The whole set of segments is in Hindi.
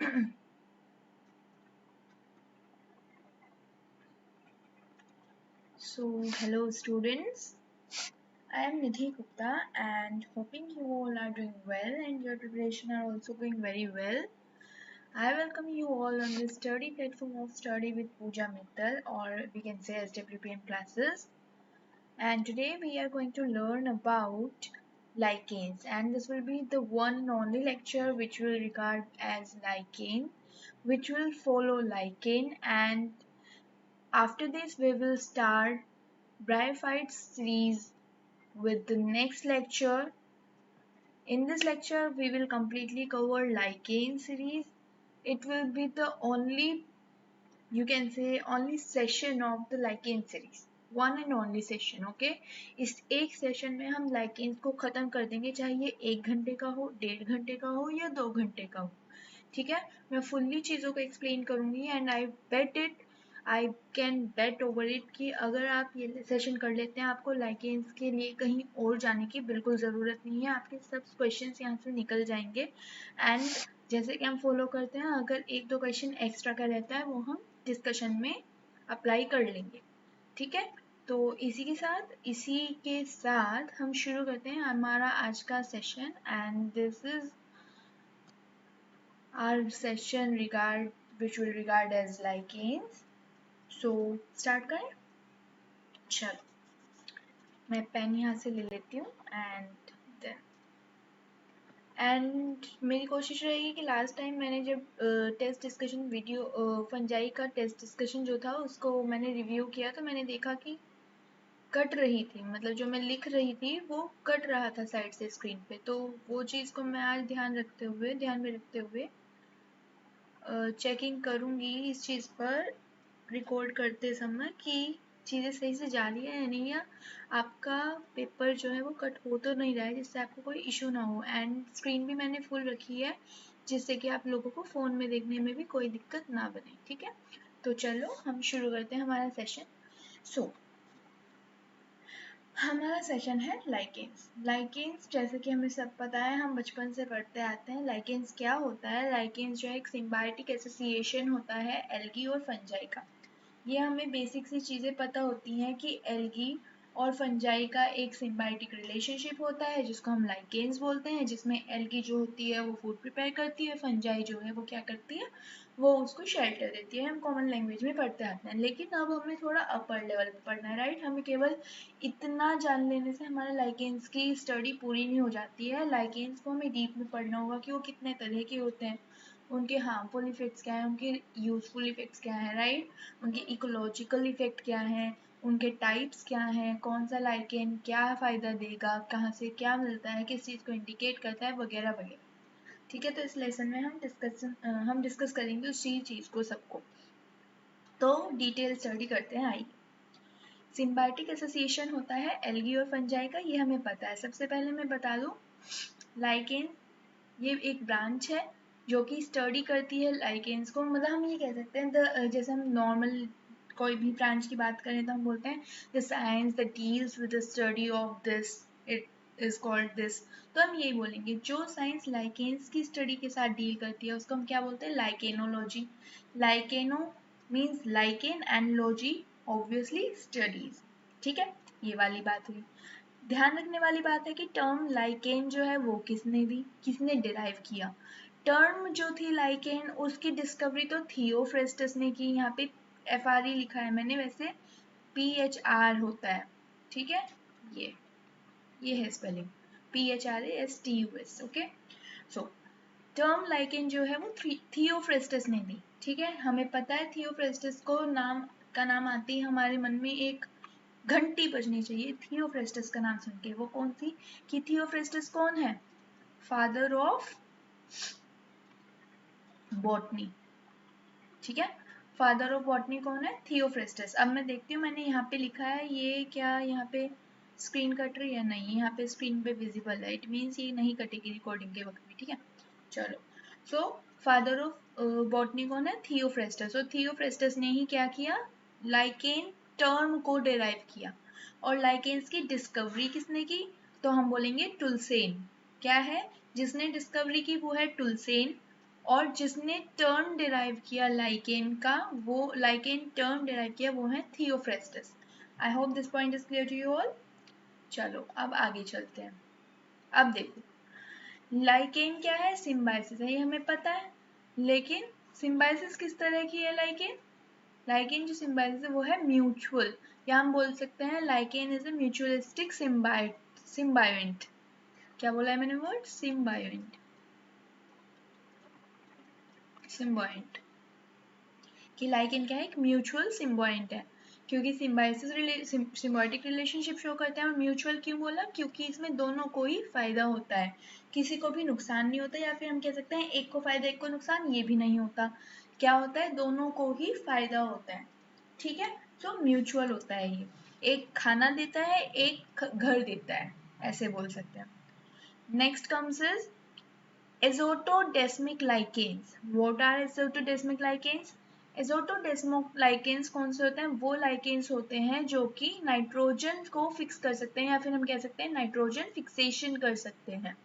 So, hello students. I am Nidhi Gupta and hoping you all are doing well and your preparation are also going very well. I welcome you all on this study platform of Study with Pooja Mittal, or we can say SWPM classes. And today we are going to learn about lichens, and this will be the one and only lecture which will regard as lichen, which will follow lichen, and after this we will start Bryophytes series with the next lecture. In this lecture, we will completely cover lichen series. It will be the only, you can say, only session of the lichen series. One and only session, okay. इस एक सेशन में हम लाइकेंस को खत्म कर देंगे, चाहे ये 1 घंटे का हो, 1.5 घंटे का हो या 2 घंटे का हो। ठीक है, मैं फुल्ली चीज़ों को एक्सप्लेन करूंगी and I can bet over it कि अगर आप ये सेशन कर लेते हैं, आपको लाइकेंस के लिए कहीं और जाने की बिल्कुल ज़रूरत नहीं है। आपके सब क्वेश्चन यहाँ से निकल जाएंगे एंड जैसे कि हम फॉलो करते हैं, अगर 1-2 क्वेश्चन एक्स्ट्रा का रहता है वो हम डिस्कशन में अप्लाई कर लेंगे। ठीक है, तो इसी के साथ हम शुरू करते हैं हमारा आज का session and this is our session which will regard as lichens. So start करें। चलो, मैं पेन यहाँ से ले लेती हूँ एंड मेरी कोशिश रहेगी कि लास्ट टाइम मैंने जब टेस्ट डिस्कशन वीडियो फंजाई का टेस्ट डिस्कशन जो था उसको मैंने रिव्यू किया तो मैंने देखा कि कट रही थी, मतलब जो मैं लिख रही थी वो कट रहा था साइड से स्क्रीन पे, तो वो चीज़ को मैं आज ध्यान में रखते हुए चेकिंग करूँगी इस चीज़ पर रिकॉर्ड करते समय कि चीज़ें सही से जा रही है या नहीं, या आपका पेपर जो है वो कट हो तो नहीं रहा है, जिससे आपको कोई इशू ना हो। एंड स्क्रीन भी मैंने फुल रखी है जिससे कि आप लोगों को फ़ोन में देखने में भी कोई दिक्कत ना बने। ठीक है, तो चलो हम शुरू करते हैं हमारा सेशन। हमारा सेशन है लाइकेंस। जैसे कि हमें सब पता है, हम बचपन से पढ़ते आते हैं लाइकेंस क्या होता है। लाइकेंस जो है एक सिम्बायोटिक एसोसिएशन होता है एल्गी और फंजाई का। ये हमें बेसिक सी चीज़ें पता होती हैं कि एल्गी और फंजाई का एक सिम्बायोटिक रिलेशनशिप होता है जिसको हम लाइकेंस बोलते हैं, जिसमें एल्गी जो होती है वो फूड प्रिपेयर करती है, फंजाई जो है वो क्या करती है, वो उसको शेल्टर देती है। हम कॉमन लैंग्वेज में पढ़ते आते हैं, लेकिन अब हमें थोड़ा अपर लेवल पे पढ़ना है, राइट। हमें केवल इतना जान लेने से हमारे लाइकेंस की स्टडी पूरी नहीं हो जाती है। लाइकेंस को हमें डीप में पढ़ना होगा कि वो कितने तरह के होते हैं, उनके हार्मफुल इफेक्ट्स क्या हैं, उनके यूजफुल इफेक्ट्स क्या हैं, राइट। उनके इकोलॉजिकल इफेक्ट क्या हैं, उनके टाइप्स क्या हैं, कौन सा लाइकेन क्या फ़ायदा देगा, कहाँ से क्या मिलता है, किस चीज़ को इंडिकेट करता है, वगैरह वगैरह। ठीक है, तो इस लेसन में हम डिस्कस करेंगे उसी चीज़ को सबको। तो डिटेल स्टडी करते हैं, आइए। सिम्बायोटिक एसोसिएशन होता है एल्गी और फंजाई का, ये हमें पता है। सबसे पहले मैं बता दूं, लाइकेन ये एक ब्रांच है जो कि स्टडी करती है लाइकेंस को। मतलब हम ये कह सकते हैं जैसे हम नॉर्मल कोई भी ब्रांच की बात करें तो हम बोलते हैं the science that deals with the study of this, it is called this. तो हम यही बोलेंगे, जो साइंस लाइकेंस की स्टडी के साथ डील करती है उसको हम क्या बोलते हैं, lichenology. Licheno means lichen and logy obviously studies. ठीक है, ये वाली बात हुई। ध्यान रखने वाली बात है कि टर्म लाइकेन जो है वो किसने डिराइव किया। टर्म जो थी लाइकेन, उसकी डिस्कवरी तो थियोफ्रेस्टस ने की। यहाँ पे FRE लिखा है मैंने, वैसे PHR होता है। ठीक है, ये है स्पेलिंग, PHRASTUS। ओके, सो टर्म लाइकेन जो है वो थियोफ्रेस्टस ने दी। ठीक है, हमें पता है थियोफ्रेस्टस को नाम आती है हमारे मन में एक घंटी बजनी चाहिए थियोफ्रेस्टस का नाम सुन के। वो कौन सी, कि थियोफ्रेस्टस कौन है, फादर ऑफ बॉटनी। ठीक है, फादर ऑफ बॉटनी कौन है, थियोफ्रेस्टस। अब मैं देखती हूँ मैंने यहाँ पे लिखा है, ये क्या यहाँ पे स्क्रीन कट रही है, नहीं, यहाँ पे स्क्रीन पे विजिबल है, इट मीन्स ये नहीं कटेगी रिकॉर्डिंग के वक्त भी। ठीक है, चलो। सो फादर ऑफ बॉटनी कौन है, थियोफ्रेस्टस। और थियोफ्रेस्टस ने ही क्या किया, लाइकेन टर्म को डिराइव किया। और लाइकेन्स की डिस्कवरी किसने की, तो हम बोलेंगे टुलसेन। क्या है जिसने डिस्कवरी की, वो है टुलसेन। और जिसने टर्म डिराइव किया लाइकेन का, वो लाइकेन टर्म डिराइव किया वो है Theophrastus. I hope this point is clear to you all. चलो अब आगे चलते हैं। अब देखो लाइकेन क्या है, सिम्बायोसिस है, ये हमें पता है, लेकिन सिम्बायोसिस किस तरह की है लाइकेन? लाइकेन जो सिम्बायोसिस है वो है म्यूचुअल, या हम बोल सकते हैं लाइकेन इज ए म्यूचुअलिस्टिक सिम्बायोंट। क्या बोला है मैंने वर्ड? सिम्बायोंट, सिम्बायोंट। कि लाइकेन क्या है? एक म्यूचुअल सिम्बायोंट है, क्योंकि सिम्बायोसिस सिम्बायोटिक रिलेशनशिप शो करते हैं। और म्यूचुअल क्यों बोला? क्योंकि इसमें दोनों को ही फायदा होता है, किसी को भी नुकसान नहीं होता, या फिर हम कह सकते हैं एक को फायदा एक को नुकसान, ये भी नहीं होता। क्या होता है? दोनों को ही फायदा होता है। ठीक है, तो म्यूचुअल होता है ये, एक खाना देता है एक घर देता है, ऐसे बोल सकते हैं। Next comes is azotodesmic lichens. What are azotodesmic lichens? Azotodesmic lichens कौन से होते हैं? वो लाइकेन्स होते हैं जो कि नाइट्रोजन को फिक्स कर सकते हैं, या फिर हम कह सकते हैं नाइट्रोजन फिक्सेशन कर सकते हैं।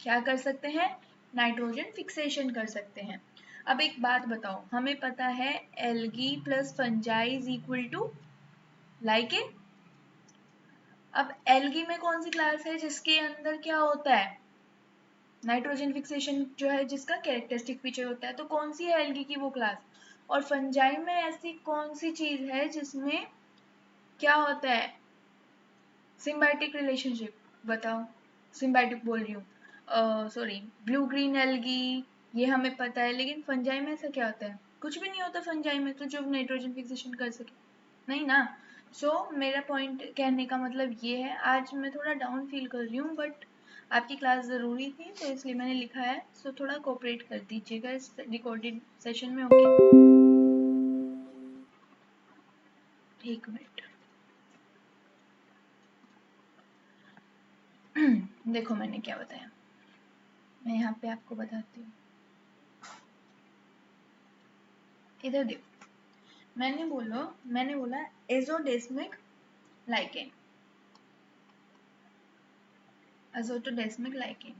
क्या कर सकते हैं? नाइट्रोजन फिक्सेशन कर सकते हैं। अब एक बात बताओ, हमें पता है algae plus fungi is equal to lichen. अब एल्गी में कौन सी क्लास है जिसके अंदर क्या होता है? नाइट्रोजन फिक्सेशन जो है जिसका कैरेक्टरिस्टिक फीचर होता है, तो कौन सी है एल्गी की वो क्लास? और फंजाई में ऐसी कौन सी चीज है जिसमें क्या होता है? Symbiotic relationship. बताओ, सिम्बायोटिक बोल रही हूँ, सॉरी, ब्लू ग्रीन एल्गी, ये हमें पता है, लेकिन फंजाई में ऐसा क्या होता है? कुछ भी नहीं होता फंजाई में तो जो नाइट्रोजन फिक्सेशन कर सके, नहीं ना। मेरा पॉइंट कहने का मतलब ये है, आज मैं थोड़ा डाउन फील कर रही हूँ, बट आपकी क्लास ज़रूरी थी तो इसलिए मैंने लिखा है। थोड़ा कोऑपरेट कर दीजिएगा इस रिकॉर्डेड सेशन में। ओके, एक मिनट। देखो मैंने क्या बताया, मैं यहाँ पे आपको बताती हूँ। इधर देखो, मैंने बोला एजोडेस्मिक लाइकेन, एजोटोडेस्मिक लाइकेन।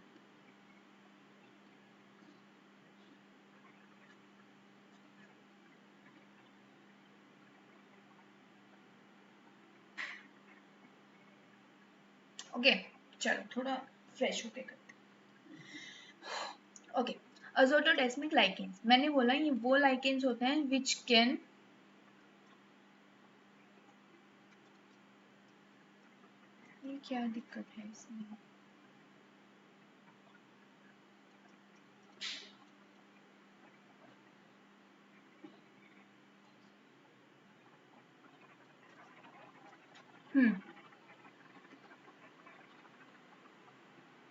ओके, चलो थोड़ा फ्रेश होके करते हैं। ओके, एजोटोडेस्मिक लाइकेन्स, मैंने बोला ये वो लाइकेन्स होते हैं विच कैन, ये क्या दिक्कत है इसमें?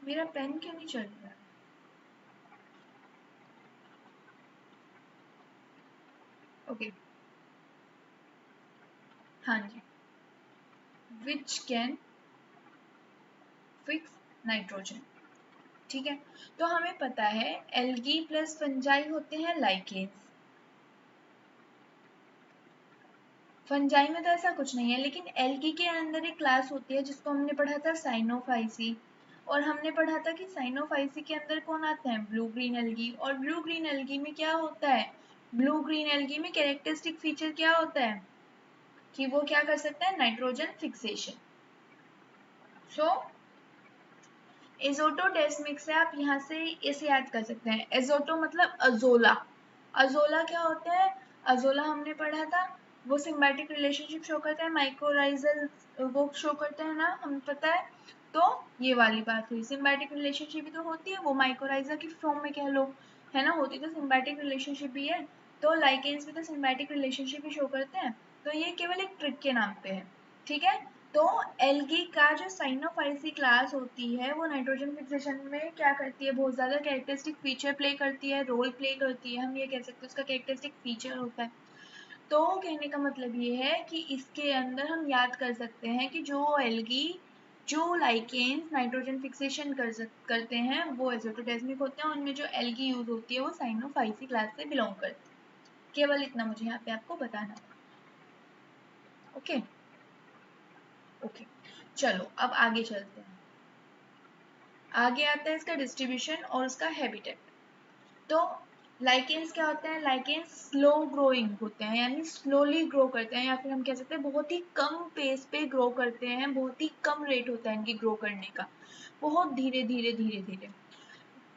मेरा पेन क्यों नहीं चल रहा है? ओके, हाँ जी, विच कैन फिक्स नाइट्रोजन। ठीक है, तो हमें पता है एल्गी प्लस फंजाई होते हैं लाइकेन्स। फंजाई में तो ऐसा कुछ नहीं है, लेकिन एल्गी के अंदर एक क्लास होती है जिसको हमने पढ़ा था साइनोफाइसी, और हमने पढ़ा था कि साइनोफाइसी के अंदर कौन आते हैं? Blue green algae. और ब्लू ग्रीन एल्गी में क्या होता है? ब्लू ग्रीन एल्गी में कैरेक्टरिस्टिक फीचर क्या होता है? कि वो क्या कर सकता है? Nitrogen fixation. सो एजोटोडेस्मिक से आप यहाँ से इसे याद कर सकते हैं, एजोटो मतलब अजोला। अजोला क्या होता है? अजोला हमने पढ़ा था, वो सिम्बायोटिक रिलेशनशिप शो करता है, माइक्रोराइजल वो शो करता है ना, हमें पता है। तो ये वाली बात हुई, सिम्बायोटिक रिलेशनशिप भी तो होती है, वो माइक्रोराइजा की फॉर्म में कह लो, है ना, होती तो सिम्बायोटिक रिलेशनशिप भी है। तो लाइकेन्स भी तो सिम्बायोटिक रिलेशनशिप ही शो करते हैं, तो ये केवल एक ट्रिक के नाम पे है। ठीक है, तो एल्गी का जो साइनोफाइसी क्लास होती है वो नाइट्रोजन फिक्सेशन में क्या करती है? बहुत ज़्यादा कैरेक्टरिस्टिक फीचर प्ले करती है, रोल प्ले करती है, हम ये कह सकते हैं उसका कैरेक्टरिस्टिक फीचर होता है। तो कहने का मतलब ये है कि इसके अंदर हम याद कर सकते हैं कि जो एल्गी, जो लाइकेन्स नाइट्रोजन फिक्सेशन करते हैं वो एजोटोडेस्मिक होते हैं, उनमें जो एल्गी यूज होती है वो साइनोफाइसी क्लास से बिलोंग करती है। केवल इतना मुझे यहाँ पे आपको बताना है। ओके ओके, चलो अब आगे चलते हैं। आगे आता है इसका डिस्ट्रीब्यूशन और उसका हैबिटेट। तो लाइकेंस क्या होते हैं, लाइकेंस स्लो ग्रोइंग होते हैं, यानी स्लोली ग्रो करते हैं, या फिर हम कह सकते हैं बहुत ही कम पेस पे ग्रो करते हैं, बहुत ही कम रेट होता है इनकी ग्रो करने का, बहुत धीरे धीरे धीरे धीरे।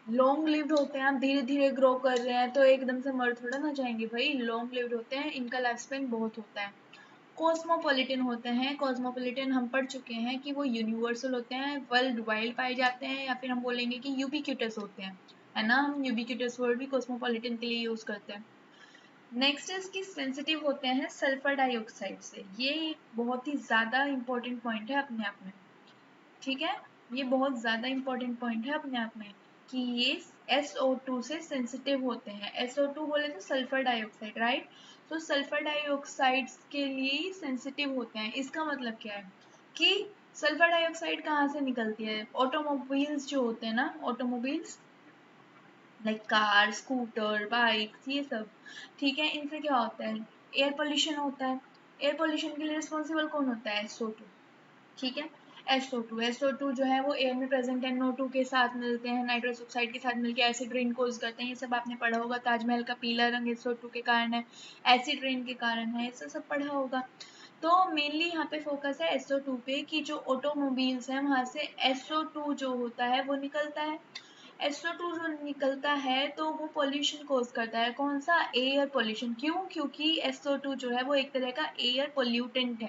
लॉन्ग लिव्ड होते हैं, आप धीरे धीरे ग्रो कर रहे हैं तो एकदम से मर थोड़ा ना जाएंगे भाई, लॉन्ग लिव्ड होते हैं, इनका लाइफ स्पेन बहुत होता है। कॉस्मोपॉलिटन होते हैं, कॉस्मोपॉलिटन हम पढ़ चुके हैं कि वो यूनिवर्सल होते हैं, वर्ल्ड वाइड पाए जाते हैं, या फिर हम बोलेंगे कि यूबिक्यूटस होते हैं, है ना, हम यूबिक्यूटस वर्ड भी कॉस्मोपॉलिटन के लिए यूज करते हैं। नेक्स्ट इसकी सेंसिटिव होते हैं सल्फर डाइऑक्साइड से, ये बहुत ही ज्यादा इंपॉर्टेंट पॉइंट है अपने आप में, ठीक है, ये बहुत ज़्यादा इंपॉर्टेंट पॉइंट है अपने आप में कि ये SO2 से सेंसिटिव होते हैं। SO2 बोले तो सल्फर डाइऑक्साइड, राइट, तो सल्फर डाइऑक्साइड के लिए सेंसिटिव होते हैं। इसका मतलब क्या है कि सल्फर डाइऑक्साइड कहाँ से निकलती है, ऑटोमोबाइल्स जो होते हैं ना, automobiles like car, scooter, bike, ये सब, ठीक है, इनसे क्या होता है, एयर पोल्यूशन होता है। एयर पोल्यूशन के लिए रिस्पॉन्सिबल कौन होता है, SO2, ठीक है। SO2 जो है वो एयर में प्रेजेंट है, NO2 के साथ मिलते हैं, नाइट्रस ऑक्साइड के साथ मिलकर एसिड रेन कोज करते हैं, ये सब आपने पढ़ा होगा, ताजमहल का पीला रंग SO2 के कारण है, एसिड रेन के कारण है, ये सब पढ़ा होगा। तो मेनली यहाँ पे फोकस है SO2 पे कि जो ऑटोमोबाइल्स हैं वहां से SO2 जो होता है वो निकलता है। SO2 जो निकलता है तो वो पोल्यूशन कोज करता है, कौन सा, एयर पोल्यूशन। क्यों, क्योंकि SO2 जो है वो एक तरह का एयर पोल्यूटेंट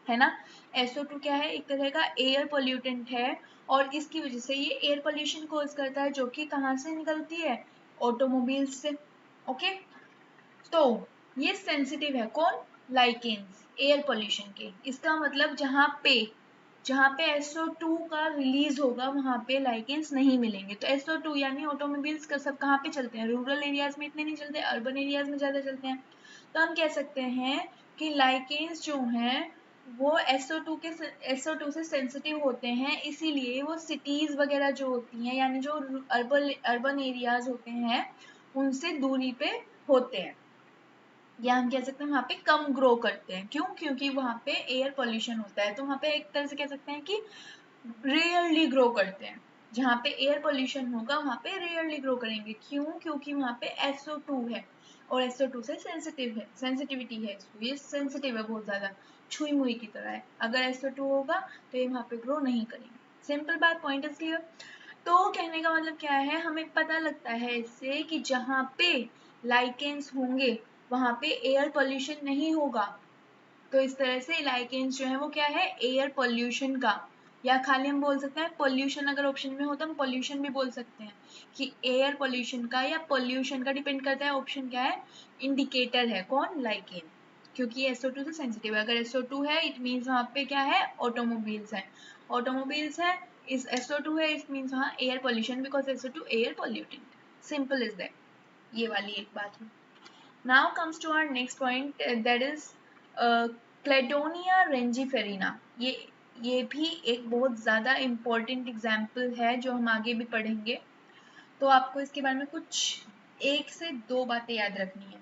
है ना। SO2 क्या है, एक तरह का एयर पोल्यूटेंट है, और इसकी वजह से ये एयर पोल्यूशन कोज करता है, जो कि कहाँ से निकलती है, ऑटोमोबाइल्स से। ओके, तो ये सेंसिटिव है, कौन, लाइकेन्स, एयर पोल्यूशन के। इसका मतलब जहाँ पे SO2 का रिलीज होगा वहां पे लाइकेन्स नहीं मिलेंगे। तो SO2 यानी ऑटोमोबाइल्स का सब कहाँ पे चलते हैं, रूरल एरियाज में इतने नहीं चलते, अर्बन एरियाज में ज्यादा चलते हैं। तो हम कह सकते हैं कि लाइकेन्स जो हैं वो SO2 से सेंसिटिव होते हैं, इसीलिए वो सिटीज वगैरह जो होती हैं, यानी जो अर्बन एरियाज होते हैं उनसे दूरी पे होते हैं, या हम कह सकते हैं वहाँ पे कम ग्रो करते हैं। क्यों, क्योंकि वहाँ पे एयर पोल्यूशन होता है, तो वहाँ पे एक तरह से कह सकते हैं कि रेयरली ग्रो करते हैं। जहाँ पे एयर पोल्यूशन होगा वहाँ पे रेयरली ग्रो करेंगे। क्यों, क्योंकि वहाँ पे SO2 है, और SO2 से सेंसिटिविटी है इसको, ये सेंसिटिव है बहुत ज्यादा, छुई मुई की तरह है। अगर SO2 होगा तो ये वहाँ पे ग्रो नहीं करेंगे। सिंपल बात, पॉइंट इज क्लियर। तो कहने का मतलब क्या है, हमें पता लगता है इससे कि जहाँ पे लाइकेंस होंगे वहां पे एयर पोल्यूशन नहीं होगा। तो इस तरह से लाइकेंस जो है वो क्या है, एयर पोल्यूशन का, या खाली हम बोल सकते हैं पोल्यूशन, अगर ऑप्शन में हो तो हम पोल्यूशन भी बोल सकते हैं कि एयर पोल्यूशन का या पोल्यूशन का, डिपेंड करता है ऑप्शन क्या है, इंडिकेटर है कौन, लाइकेन। क्योंकि SO2 से सेंसिटिव है, अगर SO2 है इट मीन्स वहाँ पे क्या है, ऑटोमोबाइल्स है, ऑटोमोबाइल्स है, इस SO2 है इट मीन्स वहाँ air pollution, because SO2 air pollutant, simple is that. ये वाली एक बात है। Now comes to our next point, that is Cladonia rangiferina। ये भी एक बहुत ज़्यादा important example है जो हम आगे भी पढ़ेंगे। तो आपको इसके बारे में कुछ 1 से 2 बातें याद रखनी है।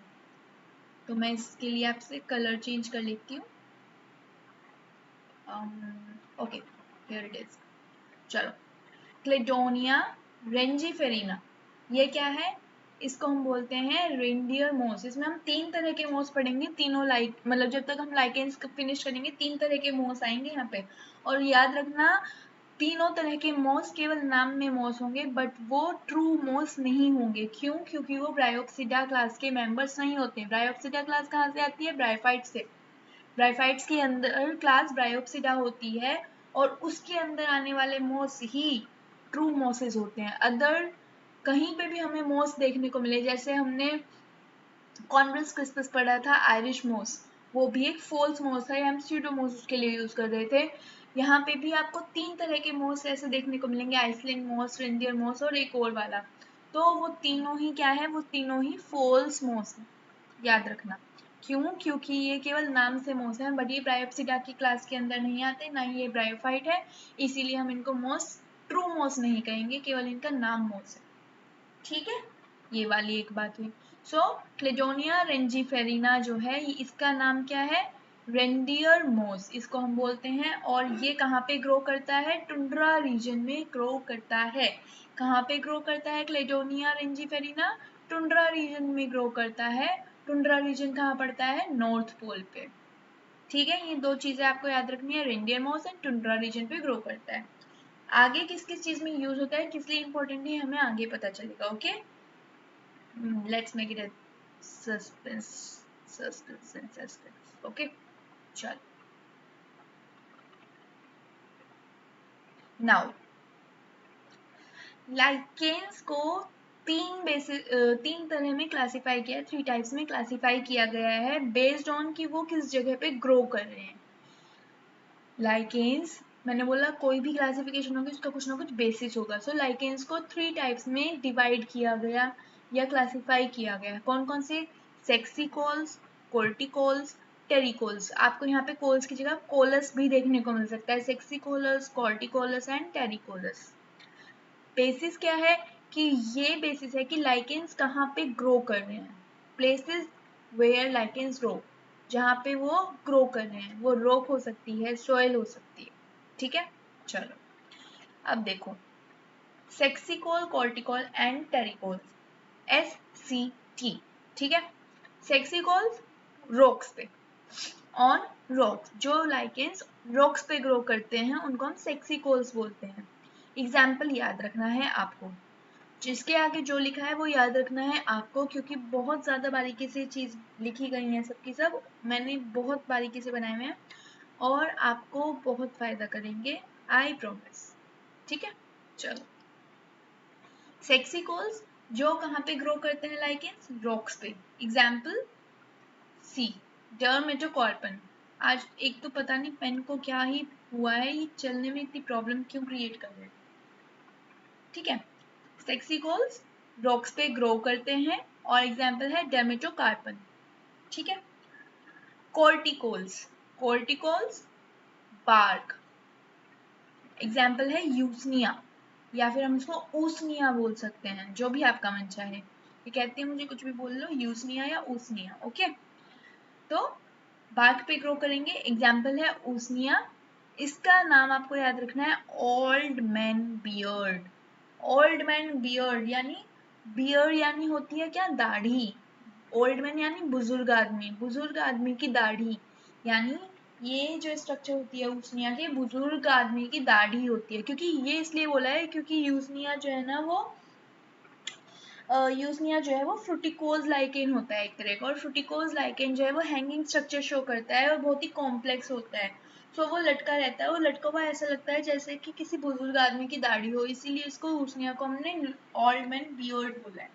तो मैं इसके लिए आपसे कलर चेंज कर लेती हूँ। Okay, here it is. चलो, क्लेडोनिया रेंजीफेरिना, ये क्या है, इसको हम बोलते हैं रेंडियर मोस। इसमें हम 3 तरह के मोस पढ़ेंगे, तीनों लाइक, मतलब जब तक हम लाइकेंस फिनिश करेंगे 3 तरह के मोस आएंगे यहाँ पे। और याद रखना, तीनों तरह के मोस केवल नाम में मोस होंगे, बट वो ट्रू मोस नहीं होंगे। क्यों, क्योंकि वो ब्रायोप्सिडा क्लास के मेंबर्स नहीं होते। ब्रायोप्सिडा क्लास कहाँ से आती है, ब्रायोफाइट से। ब्रायोफाइट्स के अंदर क्लास ब्रायोप्सिडा होती है, और उसके अंदर आने वाले मोस ही ट्रू मोसेस होते हैं। अदर कहीं पे भी हमें मोस देखने को मिले, जैसे हमने कॉन्वल्स क्रिस्पस पढ़ा था, आयरिश मोस, वो भी एक फोल्स मोस है, हम स्यूडोमोस के लिए यूज कर रहे थे। यहाँ पे भी आपको 3 तरह के मोस ऐसे देखने को मिलेंगे, आइसलैंड मोस, रेंडियर मोस और एक और वाला। तो वो तीनों ही क्या है, वो तीनों ही फोल्स मोस है, याद रखना। क्यों, क्योंकि ये केवल नाम से मोस है, बट ये ब्रायोप्सिडा की क्लास के अंदर नहीं आते, ना ही ये ब्रायोफाइट है, इसीलिए हम इनको मोस, ट्रू मोस नहीं कहेंगे, केवल इनका नाम मोस है, ठीक है। ये वाली एक बात हुई। सो क्लेडोनिया रेंजीफेरिना जो है, इसका नाम क्या है, रेंडियर मोस इसको हम बोलते हैं। और ये कहाँ पे ग्रो करता है, टुंड्रा रीजन में ग्रो करता है। कहाँ पे ग्रो करता है क्लेडोनिया रेंजीफेरिना, टुंड्रा रीजन में ग्रो करता है। टुंड्रा रीजन कहाँ पड़ता है? नॉर्थ पोल पे। ठीक है, ये दो चीजें आपको याद रखनी है, reindeer moss and tundra region पे ग्रो करता है। आगे किस किस चीज में यूज होता है, किस लिए इंपॉर्टेंट है, हमें आगे पता चलेगा। Okay, let's make it suspense suspense and suspense. Okay, चलो नाउ लाइकेंस को तीन तरह में क्लासिफाई किया, 3 टाइप्स में क्लासिफाई किया गया है बेस्ड ऑन कि वो किस जगह पे ग्रो कर रहे हैं। लाइकेंस, मैंने बोला कोई भी क्लासिफिकेशन होगी उसका कुछ ना कुछ बेसिस होगा। सो लाइकेंस को 3 टाइप्स में डिवाइड किया गया या क्लासिफाई किया गया। कौन कौन से? सेक्सिकोल्स, कोर्टिकोल्स, टेरिकोल्स। आपको यहाँ पे कोल्स की जगह कोलस भी देखने को मिल सकता है। सेक्सिकोलस, कॉर्टिकोलस एंड टेरिकोलस। बेसिस क्या है कि ये बेसिस है कि लाइकेंस कहाँ पे ग्रो कर रहे हैं। प्लेसेस वेयर लाइकेंस ग्रो, जहाँ पे वो ग्रो कर रहे हैं, वो रॉक हो सकती है, सॉइल हो सकती है। ठीक है, चलो अब देखो सेक्सिकोल, कॉर्टिकोल एंड टेरिकोल, SCT। ठीक है, सेक्सिकोल रॉक्स पे, ऑन रॉक्स, जो लाइकेंस रॉक्स पे ग्रो करते हैं उनको हम सेक्सिकोल्स बोलते हैं। एग्जाम्पल याद रखना है आपको, जिसके आगे जो लिखा है वो याद रखना है आपको, क्योंकि बहुत ज़्यादा बारीकी से चीज़ लिखी गई है, सबकी सब मैंने बहुत बारीकी से बनाए हुए हैं और आपको बहुत फ़ायदा करेंगे, आई प्रॉमिस। ठीक है, चलो सेक्सिकोल्स जो कहाँ पे ग्रो करते हैं लाइकेंस? रॉक्स पे। एग्जाम्पल सी, डर्मेटोकार्पन। आज एक तो पता नहीं पेन को क्या ही हुआ है, ये चलने में इतनी प्रॉब्लम क्यों क्रिएट कर रहे हैं। ठीक है, सेक्सिकोल्स रॉक्स पे ग्रो करते हैं और एग्जाम्पल है डर्मेटोकार्पन। ठीक है, कोर्टिकोल्स, कोर्टिकोल्स बार्क, एग्जाम्पल है यूसनिया, या फिर हम इसको ऊसनिया बोल सकते हैं, जो भी आपका मन चाहे। ये कहते हैं मुझे कुछ भी बोल लो, यूसनिया या ऊसनिया। ओके, तो बार्क पे ग्रो करेंगे, एग्जाम्पल है ऊसनिया। इसका नाम आपको याद रखना है old man beard. Old man beard यानी बियर्ड यानी होती है क्या? दाढ़ी। ओल्ड मैन यानी बुजुर्ग आदमी, बुजुर्ग आदमी की दाढ़ी, यानी ये जो स्ट्रक्चर होती है यूसनिया के, बुजुर्ग आदमी की दाढ़ी होती है। क्योंकि ये इसलिए बोला है क्योंकि यूसनिया जो है ना वो यूसनिया जो है वो फ्रूटिकोज लाइकेन होता है एक तरह का, और फ्रूटिकोज लाइकेन जो है वो हैंगिंग स्ट्रक्चर शो करता है और बहुत ही कॉम्प्लेक्स होता है। सो वो लटका रहता है, वो लटका हुआ ऐसा लगता है जैसे कि किसी बुजुर्ग आदमी की दाढ़ी हो, इसीलिए इसको यूसनिया को हमने ओल्ड मैन बियर्ड बोला है।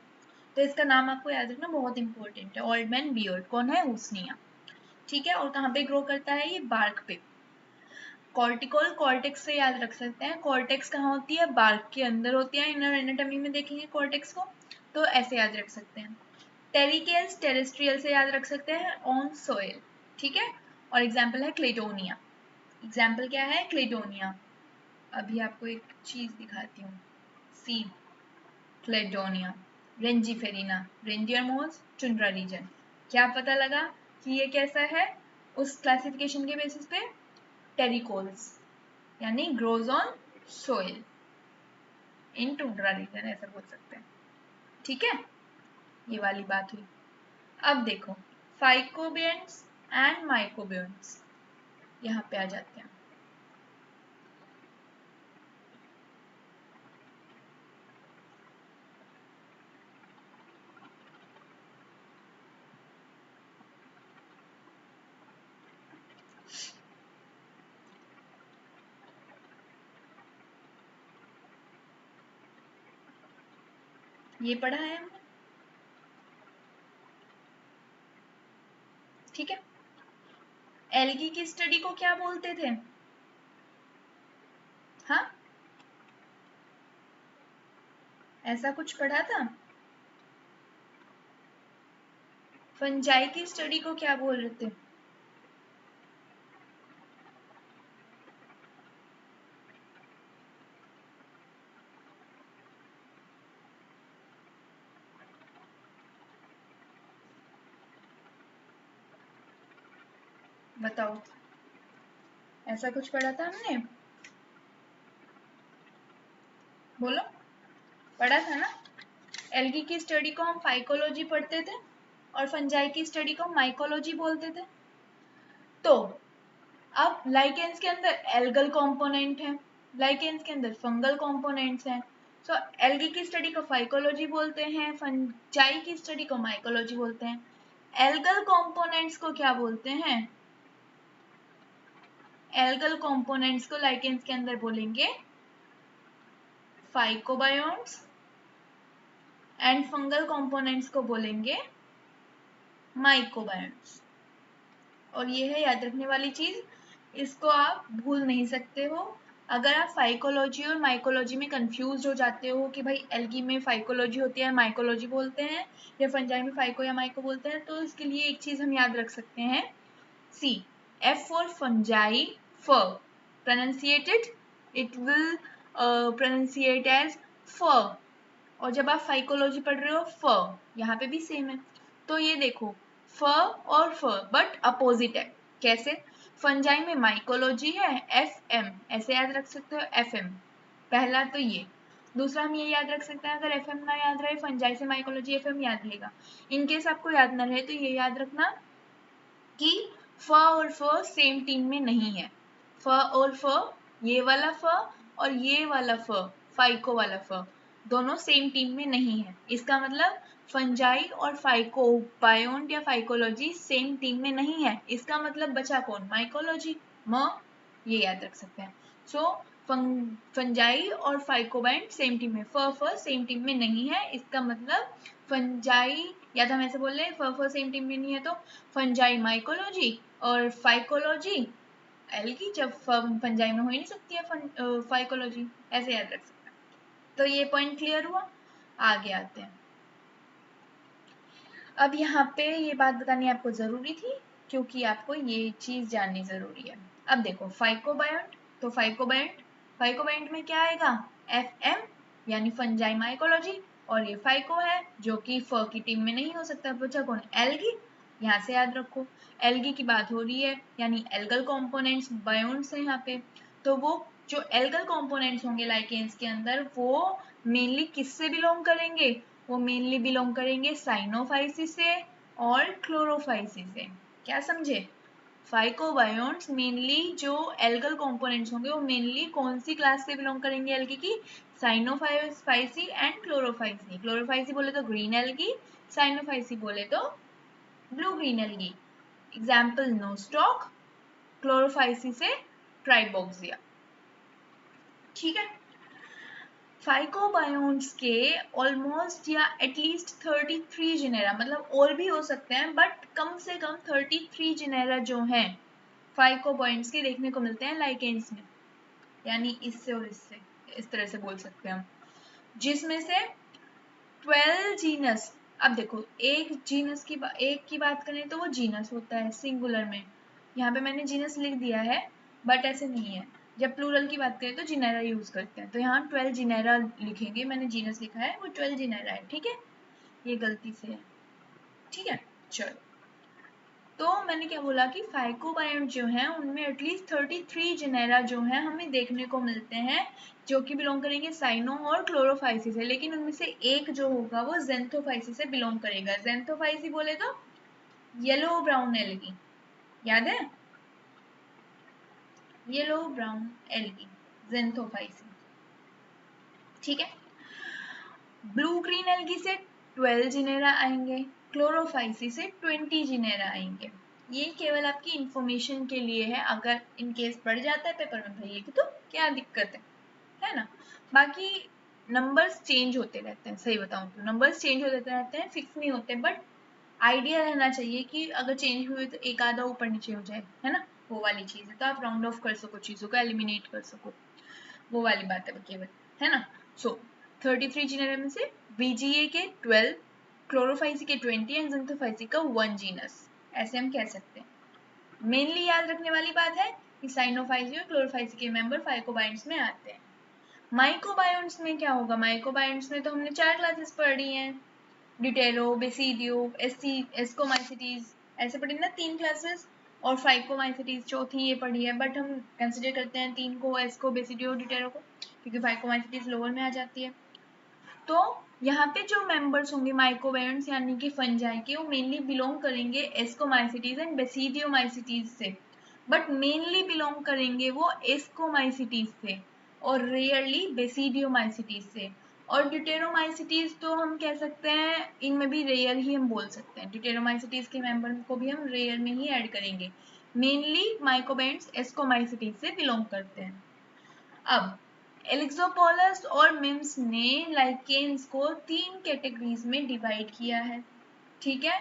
तो इसका नाम आपको याद रखना बहुत इंपॉर्टेंट है, ओल्ड मैन बियर्ड। कौन है? यूसनिया। ठीक है, और कहाँ पे ग्रो करता है ये? बार्क पे। कॉर्टिकल कॉर्टेक्स से याद रख सकते हैं, कॉर्टेक्स कहाँ होती है? बार्क के अंदर होती है। इनर एनाटॉमी में देखेंगे कॉर्टेक्स को, तो ऐसे याद रख सकते हैं। टेरिकेल्स टेरेस्ट्रियल से याद रख सकते हैं, ऑन सोइल। ठीक है, और एग्जाम्पल है क्लेडोनिया। एग्जाम्पल क्या है? क्लेडोनिया। अभी आपको एक चीज दिखाती हूँ, सी क्लेडोनिया, रेंजीफेरिना, रेंडियर मोस, टुंड्रा रीजन। क्या पता लगा कि ये कैसा है उस क्लासिफिकेशन के बेसिस पे? टेरिकोल्स यानी grows on soil in tundra region, ऐसा बोल सकते हैं। ठीक है, ये वाली बात हुई। अब देखो फाइकोबियंट्स एंड माइकोबियंट्स, यहाँ पे आ जाते हैं। ये पढ़ा है हमने, ठीक है। एल्गी की स्टडी को क्या बोलते थे? हाँ, ऐसा कुछ पढ़ा था। फंजाई की स्टडी को क्या बोल रहे थे? बताओ, ऐसा कुछ पढ़ा था हमने? बोलो, पढ़ा था ना? एल्गी की स्टडी को हम फाइकोलॉजी पढ़ते थे और फंजाई की स्टडी को माइकोलॉजी बोलते थे। तो अब लाइकेंस के अंदर एल्गल कंपोनेंट है, लाइकेंस के अंदर फंगल कंपोनेंट्स हैं। सो एल्गी की स्टडी को फाइकोलॉजी बोलते हैं, फंजाई की स्टडी को माइकोलॉजी बोलते हैं। एल्गल कंपोनेंट्स को क्या बोलते हैं? एल्गल कंपोनेंट्स को लाइकेंस के अंदर बोलेंगे फाइकोबायोन्ट्स एंड फंगल कंपोनेंट्स को बोलेंगे माइकोबायोन्ट्स। और ये है याद रखने वाली चीज, इसको आप भूल नहीं सकते हो। अगर आप फाइकोलॉजी और माइकोलॉजी में कंफ्यूज हो जाते हो कि भाई एल्गी में फाइकोलॉजी होती है माइकोलॉजी बोलते हैं, या फंजाई में फाइको या माइको बोलते हैं, तो इसके लिए एक चीज हम याद रख सकते हैं, सी एफ फॉर फंजाई फ प्रोनाउंसिएटेड इट विल प्रोनाउंसिएट एज फ। और जब आप फाइकोलॉजी पढ़ रहे हो फ, यहाँ पे भी सेम है। तो ये देखो फ और फ बट अपोजिट है। कैसे? फंजाई में माइकोलॉजी है एफ एम, ऐसे याद रख सकते हो एफ एम, पहला तो ये। दूसरा हम ये याद रख सकते हैं, अगर एफ एम ना याद रहे फंजाई से माइकोलॉजी एफ एम याद रहेगा। इनकेस आपको याद ना रहे तो ये याद रखना कि फ और फ सेम टीम में नहीं है। फ और फ, ये वाला फ और ये वाला फ, फाइको वाला फ, दोनों सेम टीम में नहीं है। इसका मतलब फंजाई और फाइको बायोन्ट या फाइकोलॉजी सेम टीम में नहीं है। इसका मतलब बचा कौन? माइकोलॉजी म, ये याद रख सकते हैं। सो फंजाई और फाइकोबाइंट सेम टीम में, फ सेम टीम में नहीं है। इसका मतलब फंजाई, या तो हम ऐसे बोल रहे हैं फ सेम टीम में नहीं है तो फंजाई माइकोलॉजी और फाइकोलॉजी एल्गी, जब फंजाई में हो ही नहीं सकती है फाइकोलॉजी, ऐसे याद रख सकते हैं। तो ये पॉइंट क्लियर हुआ। आगे आते हैं। अब यहाँ पे ये बात बतानी आपको जरूरी थी क्योंकि आपको ये चीज जाननी जरूरी है। अब देखो फाइकोबायोन्ट, तो फाइकोबायोन्ट में क्या आएगा? एफ एम यानी फंजाई माइकोलॉजी, और ये फाइको है जो कि फ की टीम में नहीं हो सकता। बचा कौन? एल्गी। यहाँ से याद रखो एल्गी की बात हो रही है, यानी एल्गल कंपोनेंट्स बायोन्ट्स है यहाँ पे। तो वो जो एल्गल कंपोनेंट्स होंगे लाइकेंस के अंदर, वो मेनली किससे बिलोंग करेंगे? वो मेनली बिलोंग करेंगे साइनोफाइसी से और क्लोरोफाइसी से। क्या समझे? फाइकोबायोन्ट्स मेनली जो एल्गल कंपोनेंट्स होंगे वो मेनली कौन सी क्लास से बिलोंग करेंगे एल्गी की? Cyanophyceae and Chlorophyceae. क्लोरोफाइसी बोले तो ग्रीन एल्गी, साइनोफाइसी बोले तो blue green algae. Example Nostoc, Chlorophyceae से ट्राइबोक्सिया। ठीक है। फाइकोबायोन्ट्स के ऑलमोस्ट या एटलीस्ट 33 जेनेरा, मतलब और भी हो सकते हैं बट कम से कम 33 जेनेरा जो हैं फाइकोबायोन्ट्स के देखने को मिलते हैं लाइकेंस में, यानी इससे और इससे, इस तरह से बोल सकते हैं हम, जिसमें से 12 जीनस। अब देखो एक जीनस की एक की बात करें तो वो जीनस होता है सिंगुलर में, यहाँ पे मैंने जीनस लिख दिया है बट ऐसे नहीं है। जब प्लूरल की बात करें तो जिनेरा यूज करते हैं, तो यहाँ 12 जिनेरा लिखेंगे, मैंने जीनस लिखा है वो 12 जिनेरा है। ठीक है, ये गलती से है। ठीक है, चलो। तो मैंने क्या बोला कि फाइकोबायोन्ट जो है उनमें एटलीस्ट 33 जिनेरा जो है हमें देखने को मिलते हैं, जो कि बिलोंग करेंगे साइनो और क्लोरोफाइसी से। लेकिन उनमें से एक जो होगा वो जेंथोफाइसी से बिलोंग करेगा। जेंथोफाइसी बोले तो येलो ब्राउन एल्गी, याद है? Yellow brown algae, xanthophyceae. ठीक है। ब्लू ग्रीन एल्गी से 12 जिनेरा आएंगे, क्लोरोफाइसी से 20 जिनेरा आएंगे। ये केवल आपकी इंफॉर्मेशन के लिए है, अगर इन केस पड़ जाता है पेपर में भैया की तो क्या दिक्कत है ना? बाकी नंबर्स चेंज होते रहते हैं, सही बताऊं तो नंबर्स चेंज होते रहते हैं, फिक्स नहीं होते, बट आइडिया रहना चाहिए कि अगर चेंज हुए तो एक आधा ऊपर नीचे हो जाए, है ना? वो वाली चीज है, तो आप राउंड ऑफ कर सको, चीजों को एलिमिनेट कर सको, वो वाली बात है केवल, है ना? सो 33 जीनस में से बीजीए के 12, क्लोरोफाइसी के 20 एंड जेंथोफाइसी का 1 जीनस, ऐसे हम कह सकते हैं। मेनली याद रखने वाली बात है कि साइनोफाइसी और क्लोरोफाइसी के मेंबर फाइकोबायोन्ट्स में आते हैं। माइकोबायोन्ट्स में क्या होगा? माइकोबायोन्ट्स में तो हमने 4 क्लासेस पढ़ी हैं, डिटेरो, बेसिडियो, एस्कोमाइसिटीज, ऐसे पढ़ी ना 3 क्लासेस, और फाइकोमाइसिटीज चौथी ये पढ़ी है, बट हम कंसिडर करते हैं 3 को, एस्को, बेसिडियो, डिटेरो को, क्योंकि फाइकोमाइसिटीज लोअर में आ जाती है। तो यहाँ पे जो मेंबर्स होंगे माइकोबायोन्ट्स यानी कि फंजाई के, वो मेनली बिलोंग करेंगे एस्कोमाइसिटीज एंड बेसिडियोमाइसिटीज से, बट मेनली बिलोंग करेंगे वो एस्कोमाइसिटीज से और रेयरली बेसिडियोमाइसिटीज से। और ड्यूटेरोमाइसिटीज तो हम कह सकते हैं इनमें भी रेयर ही हम बोल सकते हैं, ड्यूटेरोमाइसिटीज के मेंबर को भी हम रेयर में ही ऐड करेंगे। मेनली माइकोबायोन्ट्स एस्कोमाइसिटीज से बिलोंग करते हैं। अब एलिक्सोपोलस और मिम्स ने लाइकेन्स को 3 कैटेगरीज में डिवाइड किया है। ठीक है,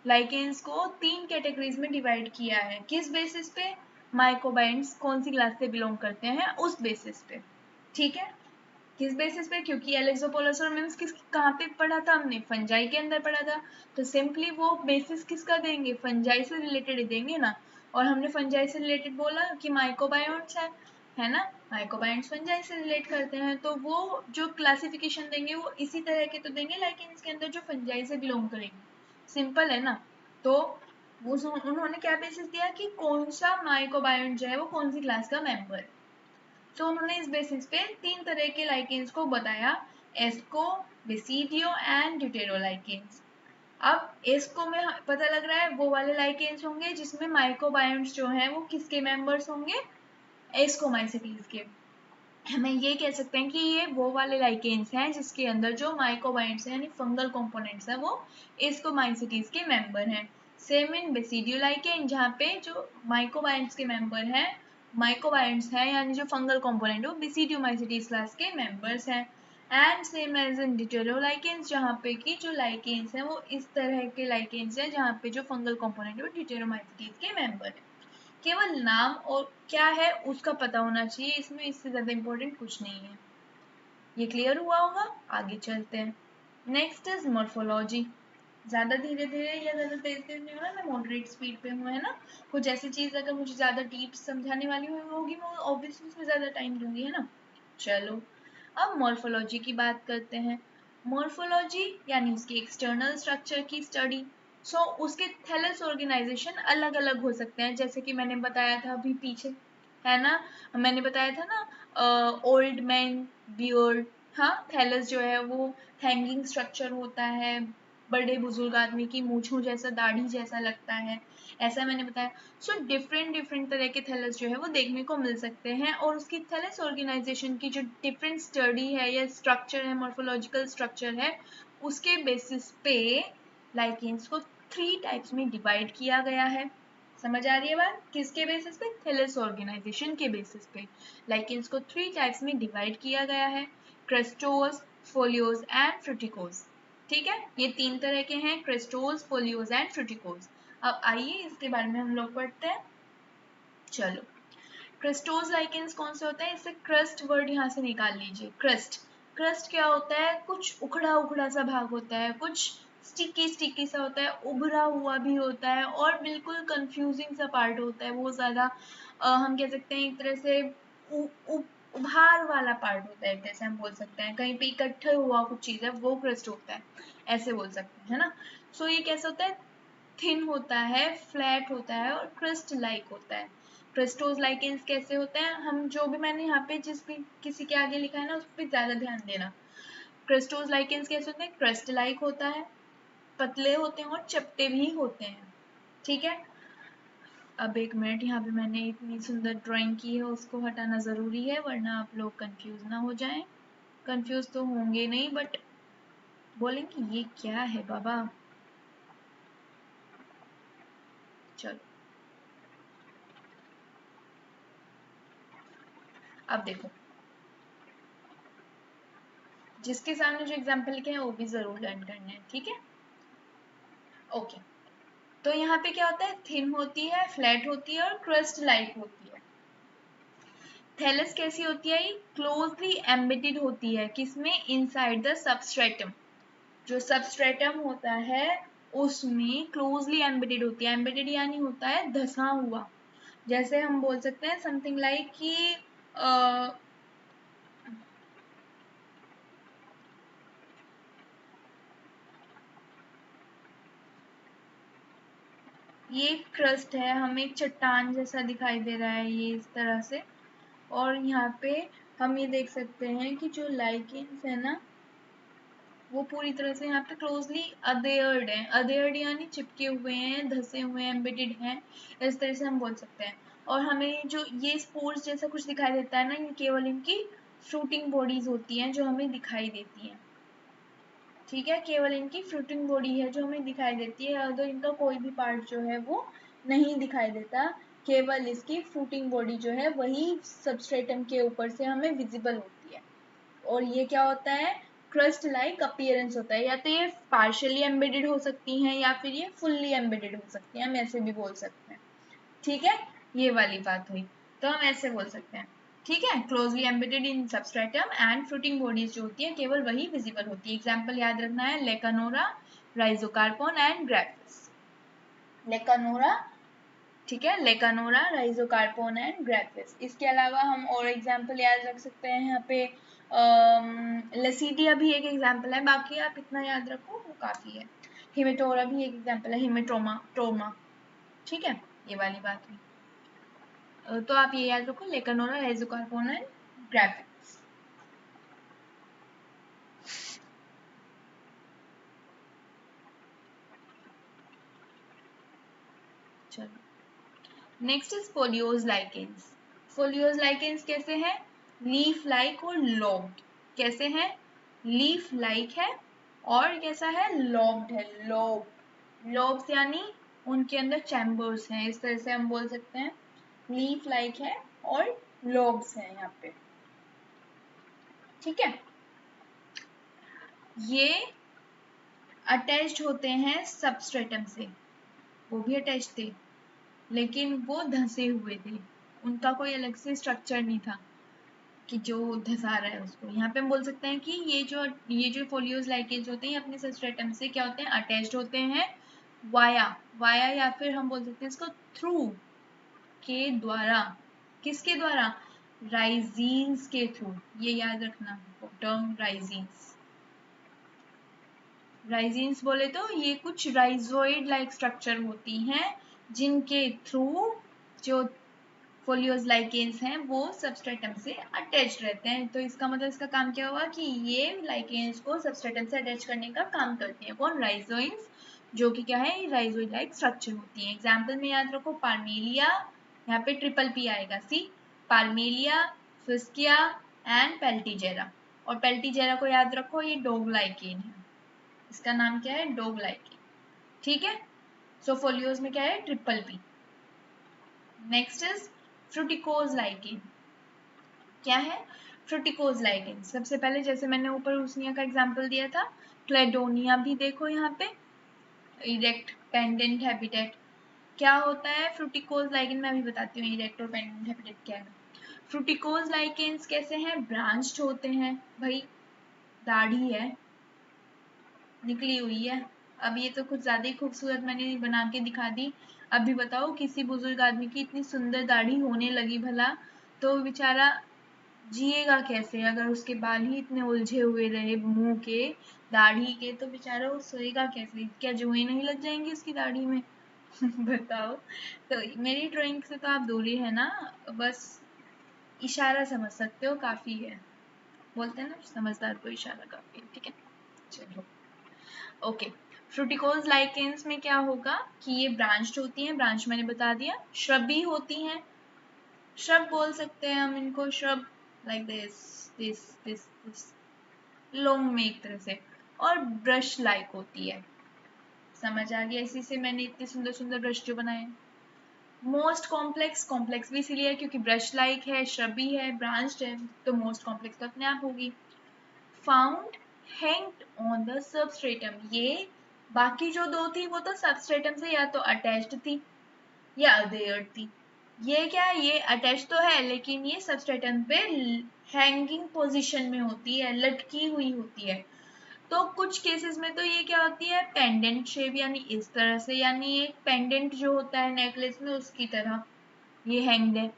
लाइकेन्स को 3 कैटेगरीज में डिवाइड किया है। किस बेसिस पे? माइकोबायोन्ट्स कौन सी क्लास से बिलोंग करते हैं उस बेसिस पे। ठीक है, किस बेसिस पे? क्योंकि एलिक्सोपोलस और मिम्स कहाँ पे पढ़ा था हमने? फंजाई के अंदर पढ़ा था, तो सिंपली वो बेसिस किसका देंगे? फंजाई से रिलेटेड ही देंगे ना। और हमने फंजाई से रिलेटेड बोला कि माइकोबायोन्ट्स है ना, माइकोबायोन्ट्स फंजाई से रिलेट करते हैं, तो वो जो क्लासिफिकेशन देंगे वो इसी तरह के तो देंगे लाइकेन्स के अंदर जो फंजाई से बिलोंग करेंगे। सिंपल है ना। तो उन्होंने क्या बेसिस दिया कि कौन सा माइकोबायोन्ट जो है वो कौन सी क्लास का मेंबर है। तो उन्होंने इस बेसिस पे 3 तरह के लाइकेन्स को बताया, एस्को, बेसिडियो एंड ड्यूटेरोलाइकेन्स। अब एस्को में पता लग रहा है वो वाले लाइकेन्स होंगे जिसमें माइकोबायोन्ट्स जो हैं वो किसके मेंबर्स होंगे? एस्कोमाइसिटीज के। हम ये कह सकते हैं कि ये वो वाले लाइकेन्स हैं जिसके अंदर जो माइकोबायोन्ट्स हैं यानी फंगल कंपोनेंट्स हैं वो एस्कोमाइसिटीज के मेंबर हैं। सेम इन बेसिडियोलाइकेन जहाँ पे जो माइकोबायोन्ट्स के मेंबर हैं, माइकोबायोन्ट्स हैं यानी जो फंगल कंपोनेंट वो बेसिडियोमाइसिटीज क्लास के मेंबर्स हैं। एंड सेम एज इन डिटेरोलाइकेन्स जहाँ पे कि जो लाइकेन्स हैं वो इस तरह के लाइकेन्स हैं जहाँ पे जो फंगल कंपोनेंट है वो डिटेरोमाइसिटीज के मेंबर है। केवल नाम और क्या है उसका पता होना चाहिए, इसमें इससे ज़्यादा इम्पोर्टेंट कुछ नहीं है। ये क्लियर हुआ होगा? आगे चलते हैं। Next is morphology. ज़्यादा धीरे धीरे या ज़्यादा तेज तेज नहीं हो रहा, मैं मॉडरेट स्पीड पे हूँ, है ना। कुछ ऐसी चीज़ अगर मुझे ज़्यादा डीप समझाने वाली होगी मैं ऑब्वियसली उसमें ज़्यादा टाइम दूंगी, है ना। चलो अब मॉर्फोलॉजी की बात करते हैं। मॉर्फोलॉजी यानी उसकी एक्सटर्नल स्ट्रक्चर की स्टडी। सो उसके थैलस ऑर्गेनाइजेशन अलग अलग हो सकते हैं, जैसे कि मैंने बताया था अभी पीछे, है ना। मैंने बताया था ना ओल्ड मैन बियर्ड, हाँ थैलस जो है वो हैंगिंग स्ट्रक्चर होता है, बड़े बुजुर्ग आदमी की मूछों जैसा दाढ़ी जैसा लगता है, ऐसा मैंने बताया। सो डिफरेंट डिफरेंट तरह के थैलस जो है वो देखने को मिल सकते हैं, और उसकी थैलस ऑर्गेनाइजेशन की जो डिफरेंट स्टडी है या स्ट्रक्चर है, मॉर्फोलॉजिकल स्ट्रक्चर है, उसके बेसिस पे लाइकेन्स को 3 टाइप्स में डिवाइड किया गया है। समझ आ रही है बात? किसके बेसिस पे? थैलस ऑर्गेनाइजेशन के बेसिस पे लाइकेन्स को 3 टाइप्स में डिवाइड किया गया है, क्रेस्टोस, फोलियोज एंड फ्रूटिकोज। ठीक है, ये 3 तरह के हैं, क्रेस्टोस, फोलियोज एंड फ्रूटिकोज। अब आइए इसके बारे में हम लोग पढ़ते हैं। चलो, क्रेस्टोस लाइकेन्स कौन से होते हैं? इससे क्रस्ट वर्ड यहाँ से निकाल लीजिए। क्रस्ट, क्रस्ट क्या होता है? कुछ उखड़ा उखड़ा सा भाग होता है, कुछ स्टिकी स्टिकी सा होता है, उभरा हुआ भी होता है, और बिल्कुल कंफ्यूजिंग सा पार्ट होता है। वो ज़्यादा हम कह सकते हैं एक तरह से उभार वाला पार्ट होता है, जैसे हम बोल सकते हैं कहीं पे इकट्ठा हुआ कुछ चीज़ है वो क्रस्ट होता है, ऐसे बोल सकते हैं, है ना। सो ये कैसा होता है? थिन होता है, फ्लैट होता है और क्रस्ट लाइक होता है। क्रेस्टोस लाइकेन्स कैसे होते हैं? हम जो भी मैंने यहाँ पे जिस भी किसी के आगे लिखा है ना उस पर ज़्यादा ध्यान देना। क्रेस्टोस लाइकेन्स कैसे होते हैं? क्रस्ट लाइक होता है, पतले होते हैं और चपटे भी होते हैं। ठीक है, अब एक मिनट, यहाँ पे मैंने इतनी सुंदर ड्राइंग की है उसको हटाना ज़रूरी है वरना आप लोग कंफ्यूज ना हो जाएं। कंफ्यूज तो होंगे नहीं बट बोलेंगे ये क्या है बाबा। चलो अब देखो, जिसके सामने जो एग्जाम्पल लिखे हैं वो भी ज़रूर लर्न करना है, ठीक है। ओके, तो यहाँ पे क्या होता है? थिन होती है, फ्लैट होती है और क्रस्ट लाइक होती है। थैलस कैसी होती है? ये क्लोजली एम्बेडेड होती है, किसमें? Inside the substratum. जो सबस्ट्रेटम होता है उसमें क्लोजली एम्बेडेड होती है। एम्बेडेड यानी होता है धंसा हुआ, जैसे हम बोल सकते हैं समथिंग लाइक कि ये क्रस्ट है, हमें एक चट्टान जैसा दिखाई दे रहा है ये इस तरह से, और यहाँ पे हम ये देख सकते हैं कि जो लाइकेन्स है ना वो पूरी तरह से यहाँ पे क्लोजली अधेयर्ड है, अधेयर्ड यानी चिपके हुए हैं, धसे हुए हैं, एम्बेडेड हैं, इस तरह से हम बोल सकते हैं। और हमें जो ये स्पोर्स जैसा कुछ दिखाई देता है ना, ये केवल इनकी फ्रूटिंग बॉडीज होती हैं जो हमें दिखाई देती हैं, ठीक है, केवल इनकी फ्रूटिंग बॉडी है जो हमें दिखाई देती है, अगर इनका कोई भी पार्ट जो है वो नहीं दिखाई देता, केवल इसकी फ्रूटिंग बॉडी जो है वही सबस्ट्रेटम के ऊपर से हमें विजिबल होती है। और ये क्या होता है, क्रस्ट लाइक अपीयरेंस होता है, या तो ये पार्शियली एम्बेडेड हो सकती हैं या फिर ये फुल्ली एम्बेडेड हो सकती हैं, हम ऐसे भी बोल सकते हैं, ठीक है, ये वाली बात हुई, तो हम ऐसे बोल सकते हैं, ठीक है, closely embedded in substratum and fruiting bodies जो होती है केवल वही विजिबल होती है। एग्जाम्पल याद रखना है, लेकानोरा, राइजोकार्पोन एंड ग्रेविस। लेकानोरा, ठीक है, लेकानोरा, राइजोकार्पोन एंड ग्रेविस। इसके अलावा हम और एग्जाम्पल याद रख सकते हैं यहाँ पे, लसीडिया भी एक एग्जाम्पल है, बाकी आप इतना याद रखो वो काफी है। हिमेटोरा भी एक एग्जाम्पल है, हिमेटोमा टोमा, ठीक है, ये वाली बात हुई। तो आप ये याद रखो, लेकानोरा, राइजोकार्पोन एंड ग्रेविस। चलो next is folios lichens. Folios lichens कैसे हैं, लीफ लाइक और लॉब्ड, कैसे हैं, लीफ लाइक है और कैसा है, लॉब्ड है, लॉब्स यानी उनके अंदर चैम्बर्स हैं, इस तरह से हम बोल सकते हैं, लीफ लाइक है और लॉब्स हैं यहाँ पे, ठीक है। ये अटैच्ड होते हैं सबस्ट्रेटम से, वो भी अटैच थे लेकिन वो धंसे हुए थे, उनका कोई अलग से स्ट्रक्चर नहीं था कि जो धंसा रहा है उसको। यहाँ पे हम बोल सकते हैं कि ये जो फोलियोज लाइकेज होते हैं अपने सबस्ट्रेटम से क्या होते हैं, अटैच्ड होते हैं वाया, वाया या फिर हम बोल सकते हैं इसको थ्रू के द्वारा, किसके द्वारा, राइजीन्स के थ्रू, ये याद रखना टर्म राइजीन्स। राइजीन्स बोले तो ये कुछ राइजोइड लाइक स्ट्रक्चर होती हैं जिनके थ्रू जो फोलियोज लाइकेन्स हैं वो सबस्ट्रेटम से अटैच रहते हैं। तो इसका मतलब इसका काम क्या हुआ कि ये लाइकेन्स को सबस्ट्रेटम से अटैच करने का काम करती हैं, कौन, राइजोइन्स, जो कि क्या है, राइजोइड लाइक स्ट्रक्चर होती है। एग्जाम्पल में याद रखो, पार्मेलिया, यहाँ पे ट्रिपल पी आएगा, सी, पार्मेलिया, फिस्किया एंड पेल्टीजेरा। और पेल्टीजेरा को याद रखो, ये डोग लाइकेन है, इसका नाम क्या है, डोग लाइकेन, ठीक है। सो फोलियोज में क्या है, triple P. Next is फ्रूटिकोज lichen, क्या है, फ्रूटिकोज लाइकेन। सबसे पहले जैसे मैंने ऊपर उसनिया का एग्जांपल दिया था, क्लेडोनिया भी देखो यहाँ पे, इरेक्ट पेंडेंट हैबिटेट, क्या होता है फ्रूटिकोज लाइकेन, मैं अभी बताती हूँ इरेक्ट और पेंडेंट हैबिटेट क्या है। फ्रूटिकोज लाइकेन्स कैसे हैं, ब्रांच्ड होते हैं, भाई दाढ़ी है निकली हुई है। अब ये तो कुछ ज्यादा ही खूबसूरत मैंने बना के दिखा दी। अभी बताओ किसी बुजुर्ग आदमी की इतनी सुंदर दाढ़ी होने लगी भला, तो बेचारा जिएगा कैसे, अगर उसके बाल ही इतने उलझे हुए रहे मुंह के, दाढ़ी के, तो बेचारा वो सोएगा कैसे, क्या जुएं नहीं लग जाएंगी उसकी दाढ़ी में बताओ। तो मेरी ड्राइंग से तो आप दूरी है ना, बस इशारा समझ सकते हो, काफी है, बोलते हैं ना समझदार को इशारा काफी है, ठीक है। चलो ओके, फ्रूटिकोज लाइकेंस में क्या होगा कि ये ब्रांच्ड होती हैं, ब्रांच मैंने बता दिया, श्रबी होती हैं, श्रब बोल सकते हैं हम इनको, श्रब लाइक दिस लॉन्ग में एक तरह से, और ब्रश लाइक होती है, समझ आ गया, इसी से मैंने इतने सुंदर सुंदर ब्रश जो बनाए। मोस्ट कॉम्प्लेक्स, कॉम्प्लेक्स भी इसीलिए है क्योंकि ब्रश लाइक है, श्रबी है, ब्रांच्ड है, तो मोस्ट कॉम्प्लेक्स तो अपने आप होगी। Found hanged on the substratum, ये बाकी जो दो थी वो तो सबस्ट्रेटम से या तो अटैच्ड थी या अधेयर्ड थी, ये क्या है, ये अटैच तो है लेकिन ये सबस्ट्रेटम पे हैंगिंग पोजीशन में होती है, लटकी हुई होती है। तो कुछ केसेस में तो ये क्या होती है, पेंडेंट शेप, यानी इस तरह से, यानी एक पेंडेंट जो होता है नेकलेस में उसकी तरह ये हैंग्ड है।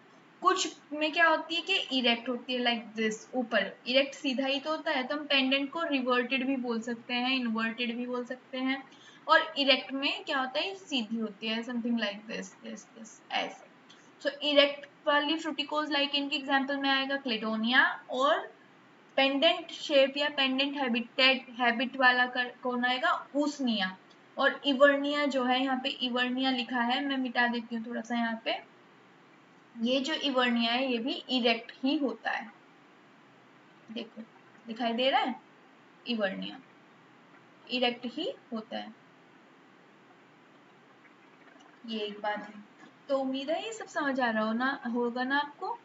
कुछ में क्या होती है कि इरेक्ट होती है, लाइक दिस, ऊपर इरेक्ट सीधा ही तो होता है, तो हम पेंडेंट को रिवर्टेड भी बोल सकते हैं, इन्वर्टेड भी बोल सकते हैं। और इरेक्ट में क्या होता है, सीधी होती है, समथिंग लाइक दिस ऐसे। सो इरेक्ट वाली फ्रूटिकोज लाइक इनके एग्जाम्पल में आएगा क्लेडोनिया और पेंडेंट शेप या पेंडेंट हैबिट वाला कौन आएगा? ऊसनिया। और इवर्निया जो है, यहाँ पे इवर्निया लिखा है, मैं मिटा देती हूँ थोड़ा सा यहाँ पे। ये जो इवर्निया है ये भी इरेक्ट ही होता है, देखो दिखाई दे रहा है, इवर्निया इरेक्ट ही होता है। ये एक बात है। तो उम्मीद है ये सब समझ आ रहा होगा ना आपको,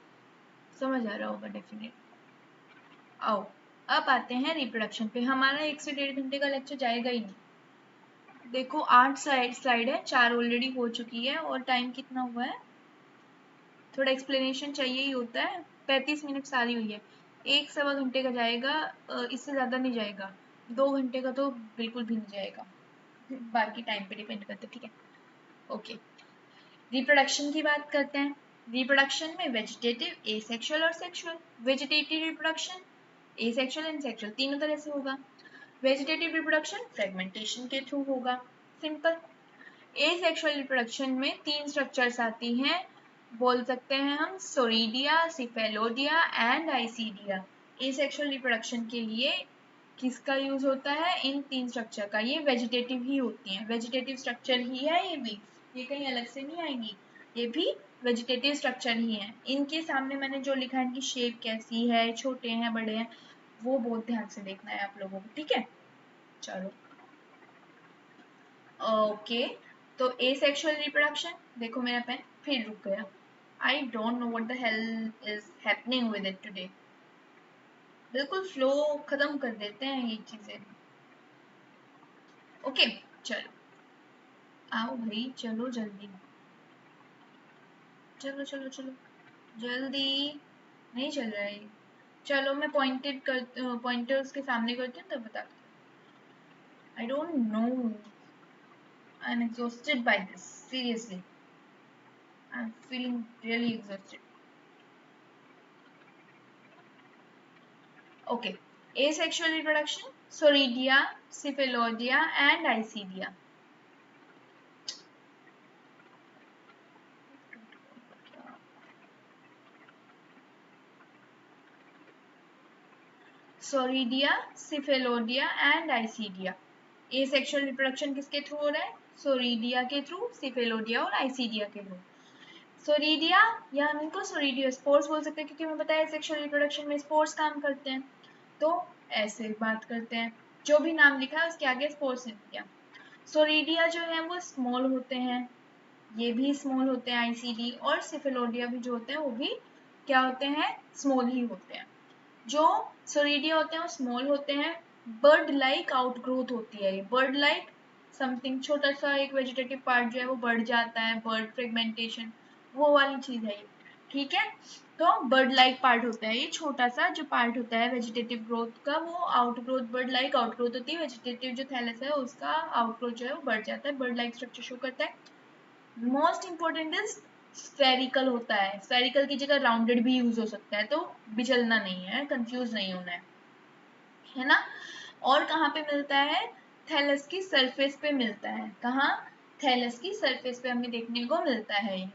समझ आ रहा होगा डेफिनेट। आओ अब आते हैं रिप्रोडक्शन पे। हमारा 1 से 1.5 घंटे का लेक्चर जाएगा ही नहीं। देखो 8 स्लाइड है, 4 ऑलरेडी हो चुकी है, और टाइम कितना हुआ है, थोड़ा एक्सप्लेनेशन चाहिए ही होता है। 35 मिनट सारी हुई है, 1-1.25 घंटे का जाएगा, इससे ज़्यादा नहीं जाएगा। 2 घंटे का तो बिल्कुल भी नहीं जाएगा, बाकी टाइम पे डिपेंड करते, ठीक है। ओके, रिप्रोडक्शन की बात करते हैं। रिप्रोडक्शन में वेजिटेटिव, एसेक्सुअल और sexual. Vegetative reproduction asexual and sexual तीनों तरह से होगा। वेजिटेटिव रिप्रोडक्शन फ्रेगमेंटेशन के थ्रू होगा, सिंपल। एसेक्सुअल रिप्रोडक्शन में 3 स्ट्रक्चर्स आती हैं, बोल सकते हैं हम सोरिडिया, सिफेलोडिया एंड आइसीडिया। एसेक्सुअल रिप्रोडक्शन के लिए किसका यूज होता है? इन 3 स्ट्रक्चर का। ये वेजिटेटिव ही होती हैं, वेजिटेटिव स्ट्रक्चर ही है ये भी, ये कहीं अलग से नहीं आएंगी, ये भी वेजिटेटिव स्ट्रक्चर ही है। इनके सामने मैंने जो लिखा है, इनकी शेप कैसी है, छोटे हैं बड़े हैं, वो बहुत ध्यान से देखना है आप लोगों को, ठीक है। चलो ओके, तो एसेक्सुअल रिप्रोडक्शन, देखो मेरा पेन फिर रुक गया। आई don't know what the hell is happening with it today. बिल्कुल फ्लो खत्म कर देते हैं ये चीजें। ओके चलो, आओ भाई चलो जल्दी, चलो चलो चलो जल्दी, नहीं चल रहा है। चलो मैं पॉइंटर्स के सामने करती हूँ तब बताती हूँ। I don't know, I am exhausted by this, seriously I am feeling really exhausted. Okay, asexual reproduction, Soridia, Cephalodia and Isidia. Soridia, Cephalodia and Isidia. Asexual reproduction किसके थ्रू हो रहा है? Soridia के थ्रू, Cephalodia और Isidia के थ्रू। Soridia या हम इनको Soridia स्पोर्स बोल सकते हैं, क्योंकि हमें पता है सेक्सुअल रिप्रोडक्शन में स्पोर्स काम करते हैं। तो ऐसे बात करते हैं, जो भी नाम लिखा है उसके आगे स्पोर्स लिख दिया। सोरिडिया जो है वो स्मॉल होते हैं, ये भी स्मॉल होते हैं आईसीडी, और सिफेलोडिया भी जो होते हैं वो भी क्या होते हैं? स्मॉल ही होते हैं। जो सोरिडिया होते हैं वो स्मॉल होते हैं, बर्ड लाइक आउटग्रोथ होती है ये, बर्ड लाइक समथिंग, छोटा सा एक वेजिटेटिव पार्ट जो है वो बढ़ जाता है, बर्ड फ्रेगमेंटेशन, वो वाली चीज है ये, ठीक है। तो बर्ड लाइक पार्ट होता है ये, छोटा सा जो पार्ट होता है वेजिटेटिव ग्रोथ का, वो आउटग्रोथ, बर्ड लाइक आउटग्रोथ होती है। वेजिटेटिव जो थैलस है उसका आउटग्रोथ जो है वो बढ़ जाता है, बर्ड लाइक स्ट्रक्चर शो करता है। मोस्ट इंपॉर्टेंट इज स्फेरिकल होता है, स्फेरिकल की जगह राउंडेड भी यूज हो सकता है, तो बिचलना नहीं है, कंफ्यूज नहीं होना है ना। और कहाँ पे मिलता है? थैलस की सरफेस पे मिलता है। कहाँ? थैलस की सरफेस पे हमें देखने को मिलता है।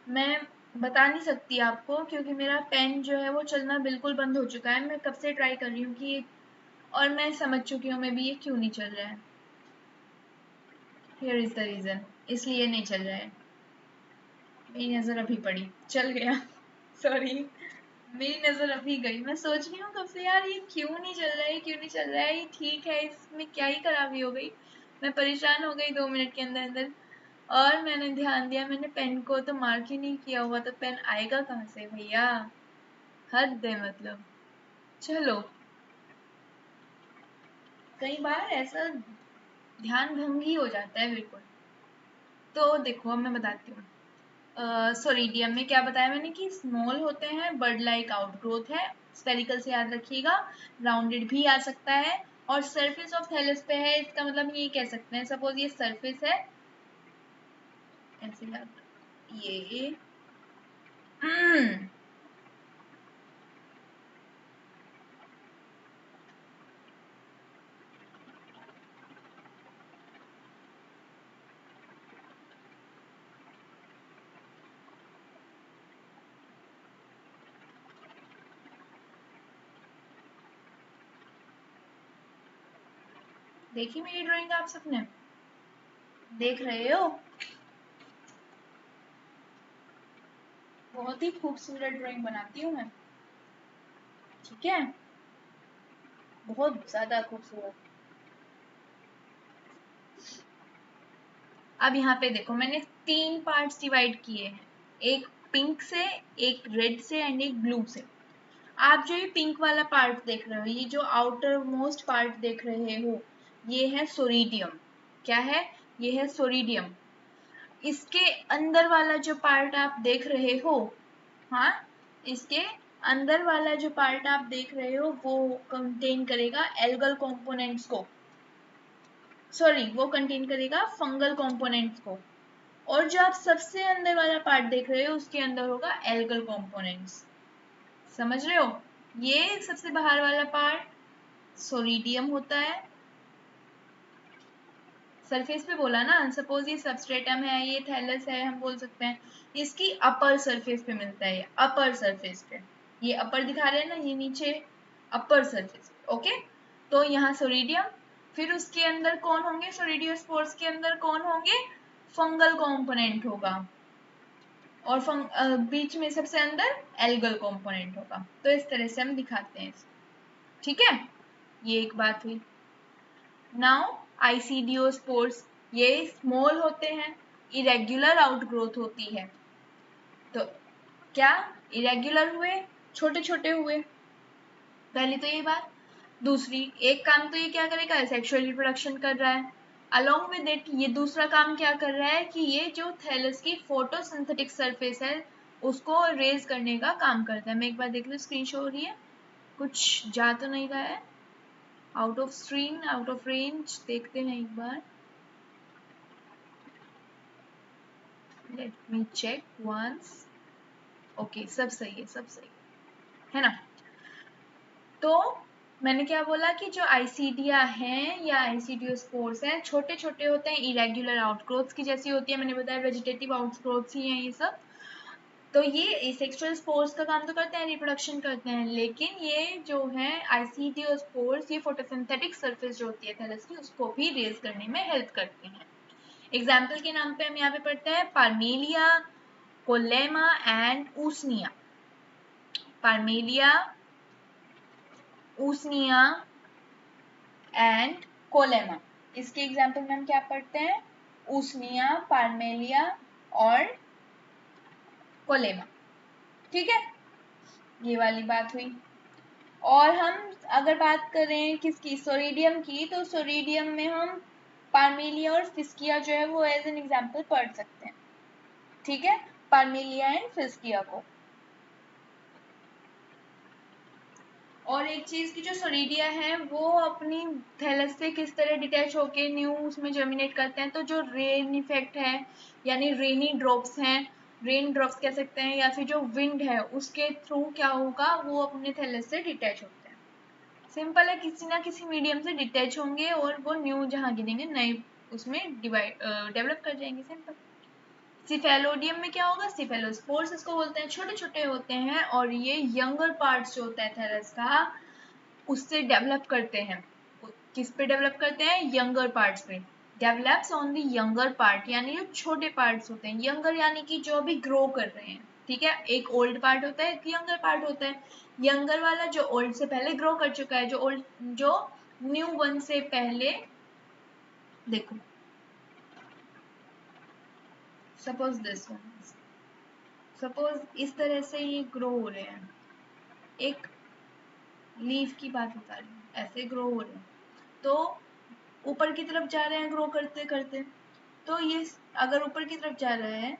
मैं बता नहीं सकती आपको, क्योंकि मेरा पेन जो है वो चलना बिल्कुल बंद हो चुका है। मैं कब से ट्राई कर रही हूँ कि, और मैं समझ चुकी हूँ मैं भी ये क्यों नहीं चल रहा है। हियर इज द रीजन, इसलिए नहीं चल रहा है। मेरी नजर अभी पड़ी, चल गया सॉरी, मेरी नजर अभी गई। मैं सोच रही हूँ कब से यार ये क्यों नहीं चल रहा है, क्यों नहीं चल रहा है, ये ठीक है, इसमें क्या ही खराबी हो गई। मैं परेशान हो गई 2 मिनट के अंदर अंदर, और मैंने ध्यान दिया मैंने पेन को तो मार्क ही नहीं किया हुआ, तो पेन आएगा कहाँ से भैया, हद है मतलब। चलो, कई बार ऐसा ध्यान भंग ही हो जाता है बिल्कुल। तो देखो अब मैं बताती हूँ। सोरिडियम में क्या बताया मैंने कि स्मॉल होते हैं, बर्ड लाइक आउटग्रोथ है, स्पेरिकल से याद रखिएगा, राउंडेड भी आ सकता है, और सरफेस ऑफ थैलस पे है, इसका मतलब ये कह सकते हैं, सपोज ये सरफेस है, ऐसे याद, ये देखी मेरी ड्राइंग आप सबने? देख रहे हो? बहुत ही खूबसूरत ड्राइंग बनाती हूँ मैं, ठीक है, बहुत ज्यादा खूबसूरत। अब यहाँ पे देखो मैंने 3 पार्ट्स डिवाइड किए हैं, एक पिंक से, एक रेड से एंड एक ब्लू से। आप जो ये पिंक वाला पार्ट देख रहे हो, ये जो आउटर मोस्ट पार्ट देख रहे हो, ये है सोरिडियम। क्या है? ये है सोरिडियम। इसके अंदर वाला जो पार्ट आप देख रहे हो, हाँ, इसके अंदर वाला जो पार्ट आप देख रहे हो वो कंटेन करेगा एल्गल कंपोनेंट्स को, सॉरी वो कंटेन करेगा फंगल कंपोनेंट्स को। और जो आप सबसे अंदर वाला पार्ट देख रहे हो उसके अंदर होगा एल्गल कंपोनेंट्स। समझ रहे हो? ये सबसे बाहर वाला पार्ट सोरिडियम होता है। सरफेस पे बोला ना, सपोज ये सबस्ट्रेटम है, ये थैलस है, हम बोल सकते हैं इसकी अपर सरफेस पे मिलता है, ये अपर सरफेस पे, ये अपर दिखा रहे हैं ना, ये नीचे अपर सरफेस पे। ओके, तो यहाँ सोरिडियम, फिर उसके अंदर कौन होंगे, सोरिडियोस्पोर्स के अंदर कौन होंगे, फंगल कंपोनेंट होगा, और बीच में सबसे अंदर एल्गल कंपोनेंट होगा। तो इस तरह से हम दिखाते हैं, ठीक है, ये एक बात हुई। नाउ आइसीडियोस्पोर्स, ये स्मॉल होते हैं, इरेग्युलर आउटग्रोथ होती है। तो क्या इरेग्युलर हुए, छोटे छोटे हुए, पहली तो ये बात। दूसरी, एक काम तो ये क्या करेगा, सेक्सुअल रिप्रोडक्शन कर रहा है। अलोंग विद इट ये दूसरा काम क्या कर रहा है कि ये जो थैलस की फोटोसिंथेटिक सरफेस है उसको रेज करने का काम करता है। मैं एक बार देख लूँ, स्क्रीन शो हो रही है, कुछ जा तो नहीं रहा है, out of screen, out of range, देखते हैं एक बार, let me check once. Okay, सब सही है, सब सही है ना? तो मैंने क्या बोला कि जो आइसीडिया हैं या आइसीडियोस्पोर्स हैं, छोटे छोटे होते हैं, इरेग्युलर आउटग्रोथ्स की जैसी होती है, मैंने बताया वेजिटेटिव आउटग्रोथ्स ही हैं ये सब। तो ये एसेक्सुअल स्पोर्स का काम तो करते हैं, रिप्रोडक्शन करते हैं, लेकिन ये जो है आइसीडियोस्पोर्स, ये फोटोसिंथेटिक सरफेस जो होती है थैलस की उसको भी रेज करने में हेल्प करते हैं। एग्जाम्पल के नाम पे हम यहाँ पे पढ़ते हैं पार्मेलिया, कोलेमा एंड ऊसनिया। पार्मेलिया, ऊसनिया एंड कोलेमा, इसके एग्जाम्पल में हम क्या पढ़ते हैं, ऊसनिया, पार्मेलिया और कोलेमा, ठीक है, ये वाली बात हुई। और हम अगर बात करें किसकी, सोरिडियम की, तो सोरिडियम में हम पार्मेलिया और फिस्किया जो है वो एज एन एग्जाम्पल पढ़ सकते हैं, ठीक है, पार्मेलिया एंड फिस्किया को। और एक चीज की, जो सोरिडिया है वो अपनी थैलस से किस तरह डिटैच होके न्यू उसमें जर्मिनेट करते हैं, तो जो रेन इफेक्ट है यानी रेनी ड्रॉप्स हैं, रेन ड्रॉप्स कह सकते हैं, या फिर जो विंड है उसके थ्रू क्या होगा, वो अपने थैलस से डिटैच होते हैं। सिंपल है, किसी ना किसी मीडियम से डिटैच होंगे और वो न्यू जहाँ गिरेंगे नए उसमें डिवाइड डेवलप कर जाएंगे, सिंपल। सिफेलोडियम में क्या होगा, सिफेलोस्पोर्स इसको बोलते हैं, छोटे छोटे होते हैं और ये यंगर पार्ट्स जो होता है थैलस का उससे डेवलप करते हैं। किस पे डेवलप करते हैं, यंगर पार्ट्स पे। Develops on the younger part, यानी जो छोटे पार्ट्स होते हैं, यंगर यानी कि जो अभी ग्रो कर रहे हैं, ठीक है, एक ओल्ड पार्ट होता है, एक यंगर पार्ट होता है। यंगर वाला जो ओल्ड से पहले ग्रो कर चुका है, जो ओल्ड, जो न्यू वन से पहले, देखो सपोज दिस वन, सपोज इस तरह से ये ग्रो हो रहे हैं, एक लीफ की बात बता रही हूँ, ऐसे ग्रो हो रहे हैं, तो ऊपर की तरफ जा रहे हैं ग्रो करते करते, तो ये अगर ऊपर की तरफ जा रहा है,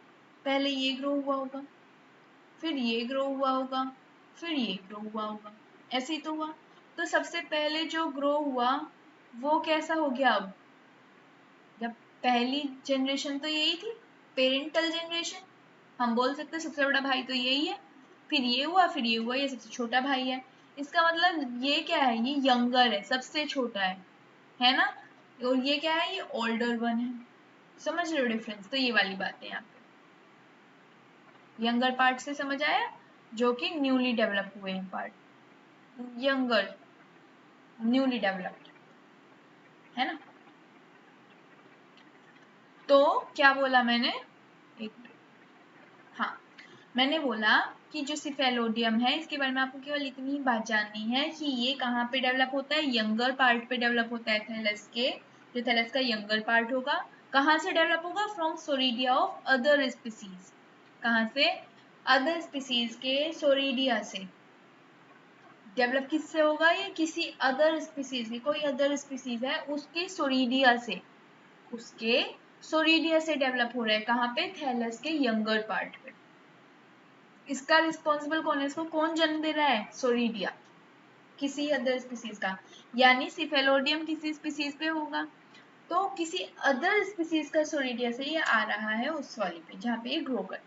पहले ये ग्रो हुआ होगा, फिर ये ग्रो हुआ होगा, फिर ये ग्रो हुआ होगा, ऐसे ही तो हुआ। तो सबसे पहले जो ग्रो हुआ वो कैसा हो गया, अब जब पहली जनरेशन तो यही थी, पेरेंटल जनरेशन, हम बोल सकते हैं सबसे बड़ा भाई तो यही है, फिर ये हुआ, फिर ये हुआ, ये सबसे छोटा भाई है। इसका मतलब ये क्या है, ये यंगर है, सबसे छोटा है ना, और ये क्या है, ये ओल्डर वन है। समझ रहे हो डिफरेंस? तो ये वाली बात है यहाँ पे, यंगर पार्ट से समझ आया, जो कि न्यूली डेवलप हुए हैं पार्ट, यंगर, न्यूली डेवलप्ड। है ना। तो क्या बोला मैंने, एक, हाँ मैंने बोला कि जो सिफेलोडियम है इसके बारे में आपको केवल इतनी ही बात जाननी है कि ये कहाँ पे डेवलप होता है, यंगर पार्ट पे डेवलप होता है थैलस के, जो थैलस का यंगर पार्ट होगा। कहाँ से डेवलप होगा, फ्रॉम सोरिडिया ऑफ अदर स्पीसीज। कहाँ से, अदर स्पीसीज के सोरिडिया से। डेवलप किससे होगा, ये किसी अदर स्पीसीज की, कोई अदर स्पीसीज है उसके सोरिडिया से, उसके सोरिडिया से डेवलप हो रहा है। कहाँ पे, थैलस के यंगर पार्ट पे। इसका रिस्पॉन्सिबल कौन है, इसको कौन जन्म दे रहा है, सोरिडिया, किसी अदर स्पीसीज का। यानी सिफेलोडियम किसी स्पीसीज पे होगा, तो किसी अदर स्पीसीज का सोरिडिया से ये आ रहा है उस वाली पे जहाँ पे ये ग्रो कर।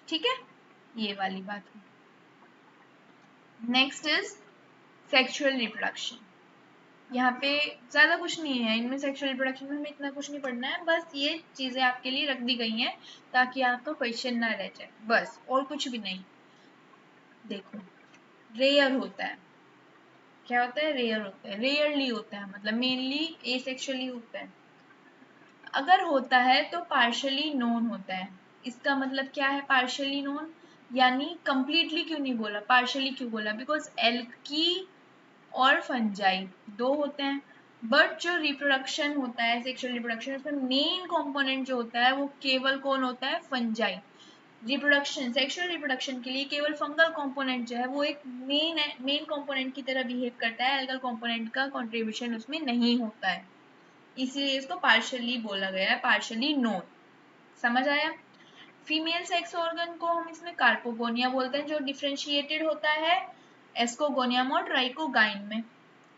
ठीक है, ये वाली बात है। Next is sexual reproduction. यहाँ पे ज्यादा कुछ नहीं है इनमें, सेक्सुअल रिप्रोडक्शन में हमें इतना कुछ नहीं पढ़ना है, बस ये चीजें आपके लिए रख दी गई हैं ताकि आपका क्वेश्चन ना रह जाए, बस, और कुछ भी नहीं। देखो, रेयर होता है, क्या होता है, रेयर होता है, रेयरली होता है, मतलब मेनली एसेक्सुअली होता है। अगर होता है तो पार्शली नोन होता है। इसका मतलब क्या है पार्शली नोन, यानी कंप्लीटली क्यों नहीं बोला, पार्शली क्यों बोला, बिकॉज एल्की और फंजाई दो होते हैं, बट जो रिप्रोडक्शन होता है, सेक्सुअल रिप्रोडक्शन, उसमें मेन कंपोनेंट जो होता है वो केवल कौन होता है, फंजाई। रिप्रोडक्शन, सेक्सुअल रिप्रोडक्शन के लिए केवल फंगल कंपोनेंट जो है वो एक मेन कंपोनेंट की तरह बिहेव करता है, एल्गल कंपोनेंट का कंट्रीब्यूशन उसमें नहीं होता है, इसीलिए इसको पार्शियली बोला गया है, पार्शियली नोन। समझ आया। फीमेल सेक्स ऑर्गन को हम इसमें कार्पोगोनिया बोलते हैं, जो डिफ्रेंशिएटेड होता है एस्कोगोनियम और ट्राइकोगाइन में।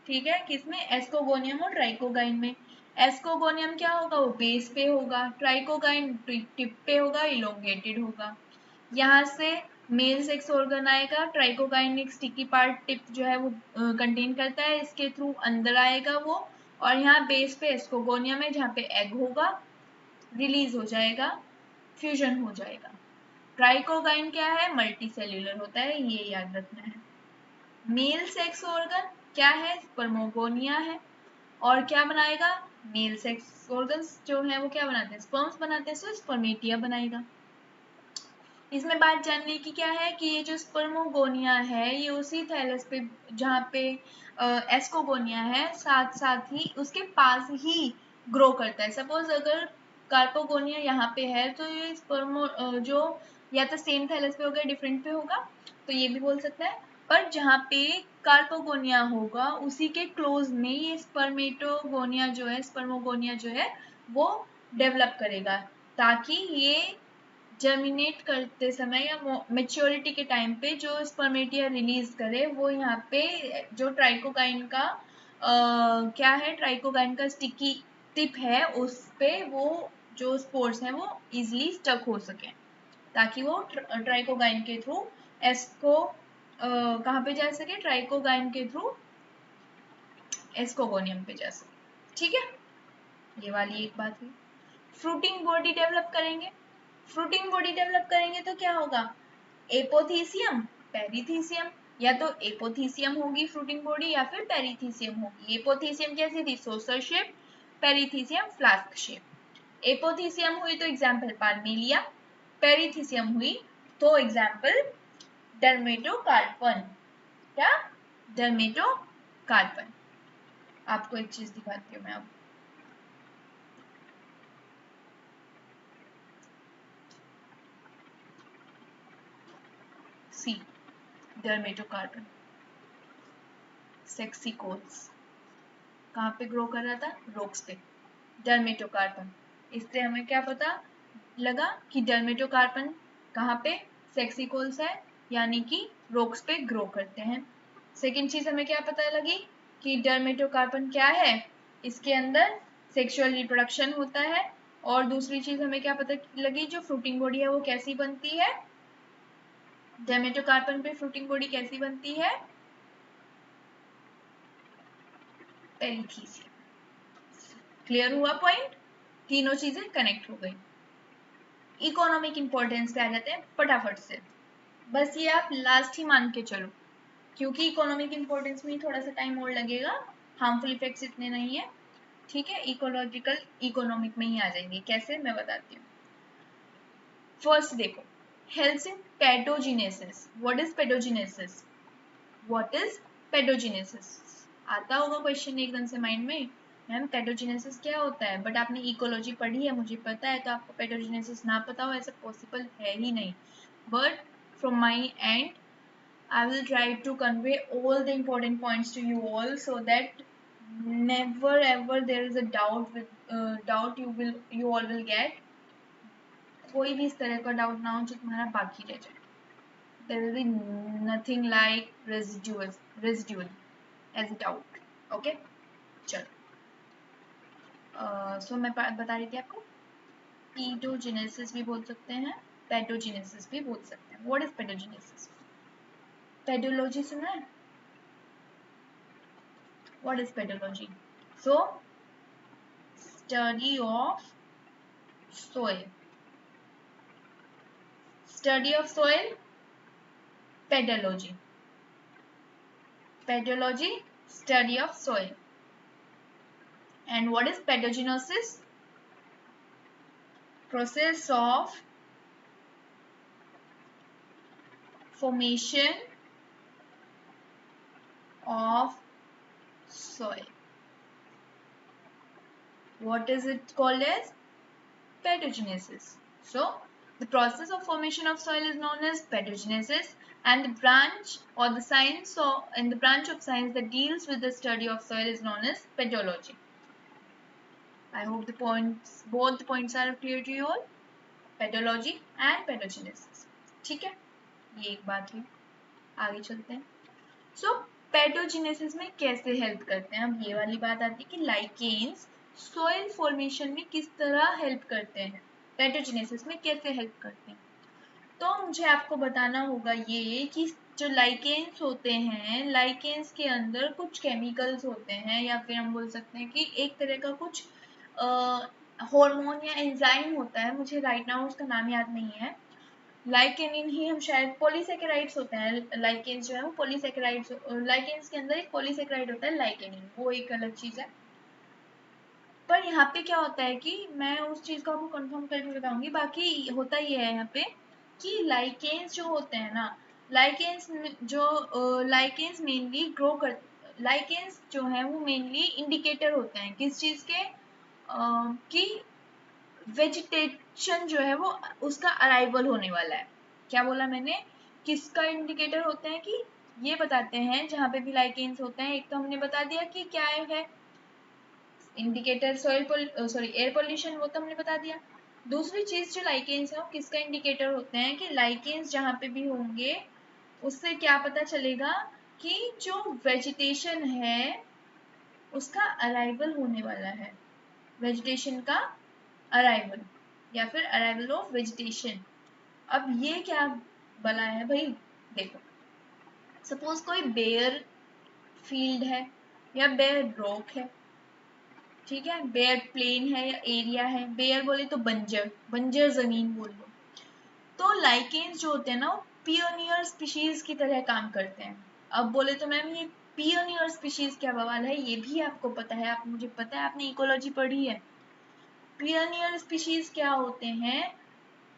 ठीक है, किसमें, एस्कोगोनियम और ट्राइकोगाइन में। एस्कोगोनियम क्या होगा, वो बेस पे होगा, ट्राइकोगाइन टिप पे होगा, इलोंगेटेड होगा। यहाँ से मेल सेक्स ऑर्गन आएगा, ट्राइकोगाइन एक स्टिकी पार्ट टिप जो है वो कंटेन करता है, इसके थ्रू अंदर आएगा वो, और यहाँ बेस पे एस्कोगोनियम है जहाँ पे एग होगा, रिलीज हो जाएगा, फ्यूजन हो जाएगा। ट्राइकोगाइन क्या है, मल्टी सेल्यूलर होता है, ये याद रखना है। मेल सेक्स ऑर्गन क्या है, स्पर्मोगोनिया है, और क्या बनाएगा, मेल सेक्स ऑर्गन्स जो है वो क्या बनाते हैं, स्पर्म्स बनाते हैं, सो स्पर्मेटिया बनाएगा। इसमें बात जानने की क्या है कि ये जो स्पर्मोगोनिया है ये उसी थैलस पे जहाँ पे एस्कोगोनिया है, साथ साथ ही उसके पास ही ग्रो करता है। सपोज अगर कार्पोगोनिया यहाँ पे है तो ये स्पर्मो जो या तो सेम थैलस पे होगा, डिफरेंट पे होगा, तो ये भी बोल सकता है। पर जहाँ पे कार्पोगोनिया होगा उसी के क्लोज में ये स्पर्मेटोगोनिया जो है, स्पर्मोगोनिया जो है वो डेवलप करेगा, ताकि ये जर्मिनेट करते समय या मेच्योरिटी के टाइम पे जो स्पर्मेटिया रिलीज करे वो यहाँ पे जो ट्राइकोगाइन का क्या है, ट्राइकोगाइन का स्टिकी टिप है उस पे वो जो स्पोर्स हैं वो इजिली स्टक हो सके, ताकि वो ट्राइकोगाइन के थ्रू एस्को कहाँ पे जा सके, ट्राइकोगाइन के थ्रू एस्कोगोनियम पे जा सके। ठीक है, ये वाली एक बात हुई। फ्रूटिंग बॉडी डेवलप करेंगे, फ्रूटिंग बॉडी डेवलप करेंगे तो क्या होगा, एपोथीसियम, पेरीथीसियम, या तो एपोथीसियम होगी फ्रूटिंग बॉडी या फिर पेरीथीसियम होगी। एपोथीसियम कैसी थी, सोसर शेप, पेरीथीसियम फ्लास्क शेप। एपोथीसियम हुई तो एग्जाम्पल पार्मेलिया, पेरीथीसियम हुई तो एग्जाम्पल डर्मेटोकार्पन। क्या, डर्मेटोकार्पन। आपको एक चीज दिखाती हूँ मैं अब, सी डर्मेटोकार्पन, सेक्सिकोल्स कहाँ पे ग्रो कर रहा था, रोक्स पे, डर्मेटोकार्पन। इससे हमें क्या पता लगा कि डर्मेटोकार्पन कहाँ पे, सेक्सिकोल्स है, यानी कि रोक्स पे ग्रो करते हैं। सेकेंड चीज हमें क्या पता लगी कि डर्मेटोकार्पन क्या है, इसके अंदर सेक्सुअल रिप्रोडक्शन होता है। और दूसरी चीज हमें क्या पता लगी, जो फ्रूटिंग बॉडी है वो कैसी बनती है, डर्मेटोकार्पन पे फ्रूटिंग बॉडी कैसी बनती है, पेरीथीसियम। क्लियर हुआ पॉइंट, तीनों चीजें कनेक्ट हो गई। इकोनॉमिक इंपॉर्टेंस पे आ जाते हैं फटाफट से, बस ये आप लास्ट ही मान के चलो, क्योंकि इकोनॉमिक इंपॉर्टेंस में ही थोड़ा सा टाइम और लगेगा, हार्मफुल इफेक्ट्स इतने नहीं है। ठीक है, इकोलॉजिकल इकोनॉमिक में ही आ जाएंगे। कैसे, मैं बताती हूँ। फर्स्ट देखो, health in pedogenesis. What is pedogenesis? What is pedogenesis? आता होगा क्वेश्चन एकदम से माइंड में, मैम पेडोजिनेसिस क्या होता है, बट आपने इकोलॉजी पढ़ी है मुझे पता है, तो आपको पेडोजिनेसिस ना पता हो ऐसा पॉसिबल है ही नहीं। But from my and I will try to convey all the important points to you all so that never ever there is a doubt you all will get. कोई भी इस तरह का डाउट ना हो जो तुम्हारा बाकी रह जाए। There will be nothing like residual as a doubt. Okay? चलो, सो मैं बता रही थी आपको, कीटोजेनेसिस भी बोल सकते हैं, पेडोजेनेसिस भी बोल सकते हैं। What is paedogenesis? पेडोलॉजी सुना है? What is pedology? So, study of soil. Study of soil, pedology. Pedology, study of soil. And what is pedogenosis? Process of formation of soil. What is it called as? Pedogenesis. So, the process of formation of soil is known as pedogenesis, and the branch or the science or in the branch of science that deals with the study of soil is known as pedology. I hope both the points are clear to you all. Pedology and pedogenesis. ठीक है, ये एक बात हुई। आगे चलते हैं। So, पेडोजिनेसिस में कैसे हेल्प करते हैं? अब ये वाली बात आती है कि लाइकेन्स सोइल फॉर्मेशन में किस तरह हेल्प करते हैं, पेडोजिनेसिस में कैसे हेल्प करते हैं। तो मुझे आपको बताना होगा ये कि जो लाइकेन्स होते हैं, लाइकेन्स के अंदर कुछ केमिकल्स होते हैं, या फिर हम बोल सकते हैं कि एक तरह का कुछ हार्मोन या एंजाइम होता है, मुझे राइट नाउ उसका नाम याद नहीं है। लाइकेनिन ही हम शायद, पॉलीसेकेराइड्स होते हैं लाइकेन्स जो है वो पॉलीसेकेराइड्स, लाइकेन्स के अंदर एक पॉलीसेकेराइड होता है लाइकेनिन, वो एक अलग चीज है। पर यहाँ पे क्या होता है कि मैं उस चीज को आपको कंफर्म करके बताऊंगी। बाकी होता ही है यहाँ पे कि लाइकेन्स जो होते हैं ना, लाइकेन्स मेनली ग्रो कर, लाइकेन्स जो है वो मेनली इंडिकेटर होते हैं किस चीज के, कि वेजिटेशन जो है वो उसका अराइवल होने वाला है। क्या बोला मैंने? किसका इंडिकेटर होते हैं कि ये बताते हैं जहाँ पे भी लाइकेन्स होते हैं। एक तो हमने बता दिया कि क्या है इंडिकेटर, एयर पोल्यूशन, वो तो हमने बता दिया। दूसरी चीज जो लाइकेन्स है वो किसका इंडिकेटर होते हैं कि लाइकेन्स जहाँ पे भी होंगे उससे क्या पता चलेगा कि जो वेजिटेशन है उसका अराइवल होने वाला है, वेजिटेशन का अराइवल या फिर अराइवल ऑफ वेजिटेशन। अब ये क्या बला है भाई, देखो सपोज कोई बेयर फील्ड है या बेयर रॉक है, ठीक है, बेयर प्लेन है या एरिया है, बेयर बोले तो बंजर जमीन बोल लो। तो लाइकेन्स जो होते हैं ना वो पियोनियर स्पीशीज की तरह काम करते हैं। अब बोले तो मैम ये पियोनियर स्पीशीज क्या बवाल है, ये भी आपको पता है, आप मुझे पता है आपने इकोलॉजी पढ़ी है। पियोनियर स्पीशीज क्या होते हैं,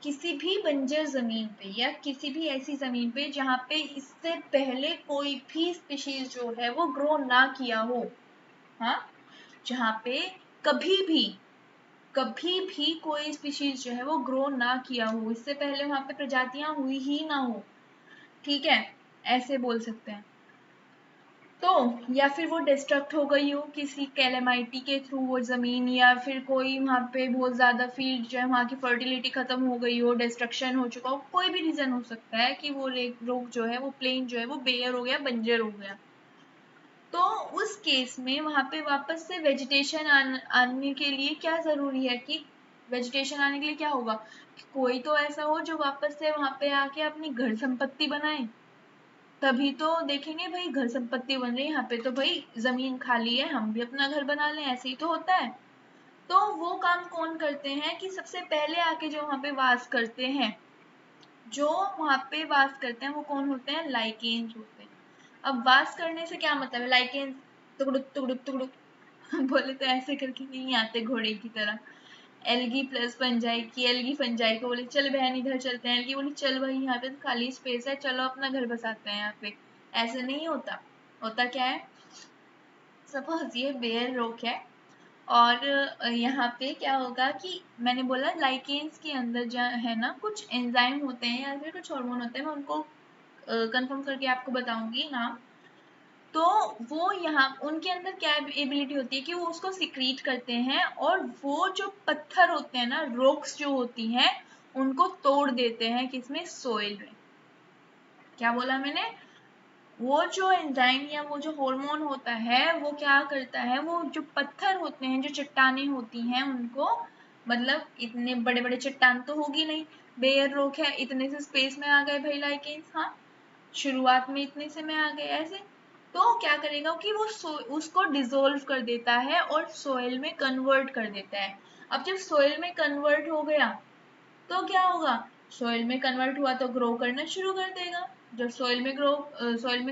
किसी भी बंजर जमीन पे या किसी भी ऐसी जमीन पे जहाँ पे इससे पहले कोई भी स्पीशीज जो है वो ग्रो ना किया हो, हाँ, जहाँ पे कभी भी कोई स्पीशीज जो है वो ग्रो ना किया हो, इससे पहले वहां पे प्रजातियां हुई ही ना हो, ठीक है, ऐसे बोल सकते हैं। तो या फिर वो डिस्ट्रक्ट हो गई हो किसी कैलेमाइटी के थ्रू वो जमीन, या फिर कोई वहाँ पे बहुत ज्यादा फील्ड जो है वहाँ की फर्टिलिटी खत्म हो गई हो, डिस्ट्रक्शन हो चुका हो, कोई भी रीजन हो सकता है कि वो रोक जो है वो प्लेन जो है वो बेयर हो गया, बंजर हो गया। तो उस केस में वहां पे वापस से वेजिटेशन आने के लिए क्या जरूरी है कि वेजिटेशन आने के लिए क्या होगा कि कोई तो ऐसा हो जो वापस से वहां पे आके अपनी घर संपत्ति बनाए, तभी तो देखेंगे भाई घर संपत्ति बन रही है, यहाँ पे तो भाई जमीन खाली है हम भी अपना घर बना लें, ऐसे ही तो होता है। तो वो काम कौन करते हैं कि सबसे पहले आके जो वहां पे वास करते हैं, जो वहां पे वास करते हैं वो कौन होते हैं, लाइकेन्स होते हैं। अब वास करने से क्या मतलब है, लाइकेन्स टुकड़ुक टुकड़ुक टुकड़ुक बोले तो ऐसे करके नहीं आते घोड़े की तरह। एल्गी प्लस फंजाई की, एल्गी फंजाई को बोले चल बहन इधर चलते हैं, एल्गी बोली चल भाई यहाँ पे तो खाली स्पेस है, चलो अपना घर बसाते हैं यहाँ पे। ऐसे नहीं होता। होता क्या है, सपोज ये बेयर रोक है और यहाँ पे क्या होगा कि मैंने बोला लाइकेन्स के अंदर जो है ना कुछ एंजाइम होते हैं या फिर कुछ हार्मोन होते हैं, मैं उनको कंफर्म करके आपको बताऊंगी नाम। तो वो यहाँ उनके अंदर क्या एबिलिटी होती है कि वो उसको सिक्रीट करते हैं और वो जो पत्थर होते हैं ना, रॉक्स जो होती हैं, उनको तोड़ देते हैं किसमें, सोइल में। क्या बोला मैंने, वो जो एंजाइम या वो जो हार्मोन होता है वो क्या करता है, वो जो पत्थर होते हैं, जो चट्टानें होती हैं उनको, मतलब इतने बड़े बड़े चट्टान तो होगी नहीं, बेयर रॉक है, इतने से स्पेस में आ गए भाई लाइकेन्स, हाँ शुरुआत में इतने से में आ गए ऐसे, तो क्या करेगा कि वो उसको डिसॉल्व कर देता है और सोइल में कन्वर्ट कर देता है। अब जब सोइल में कन्वर्ट हो गया तो क्या होगा, सोइल में कन्वर्ट हुआ तो ग्रो करना शुरू कर देगा। जब सोइल में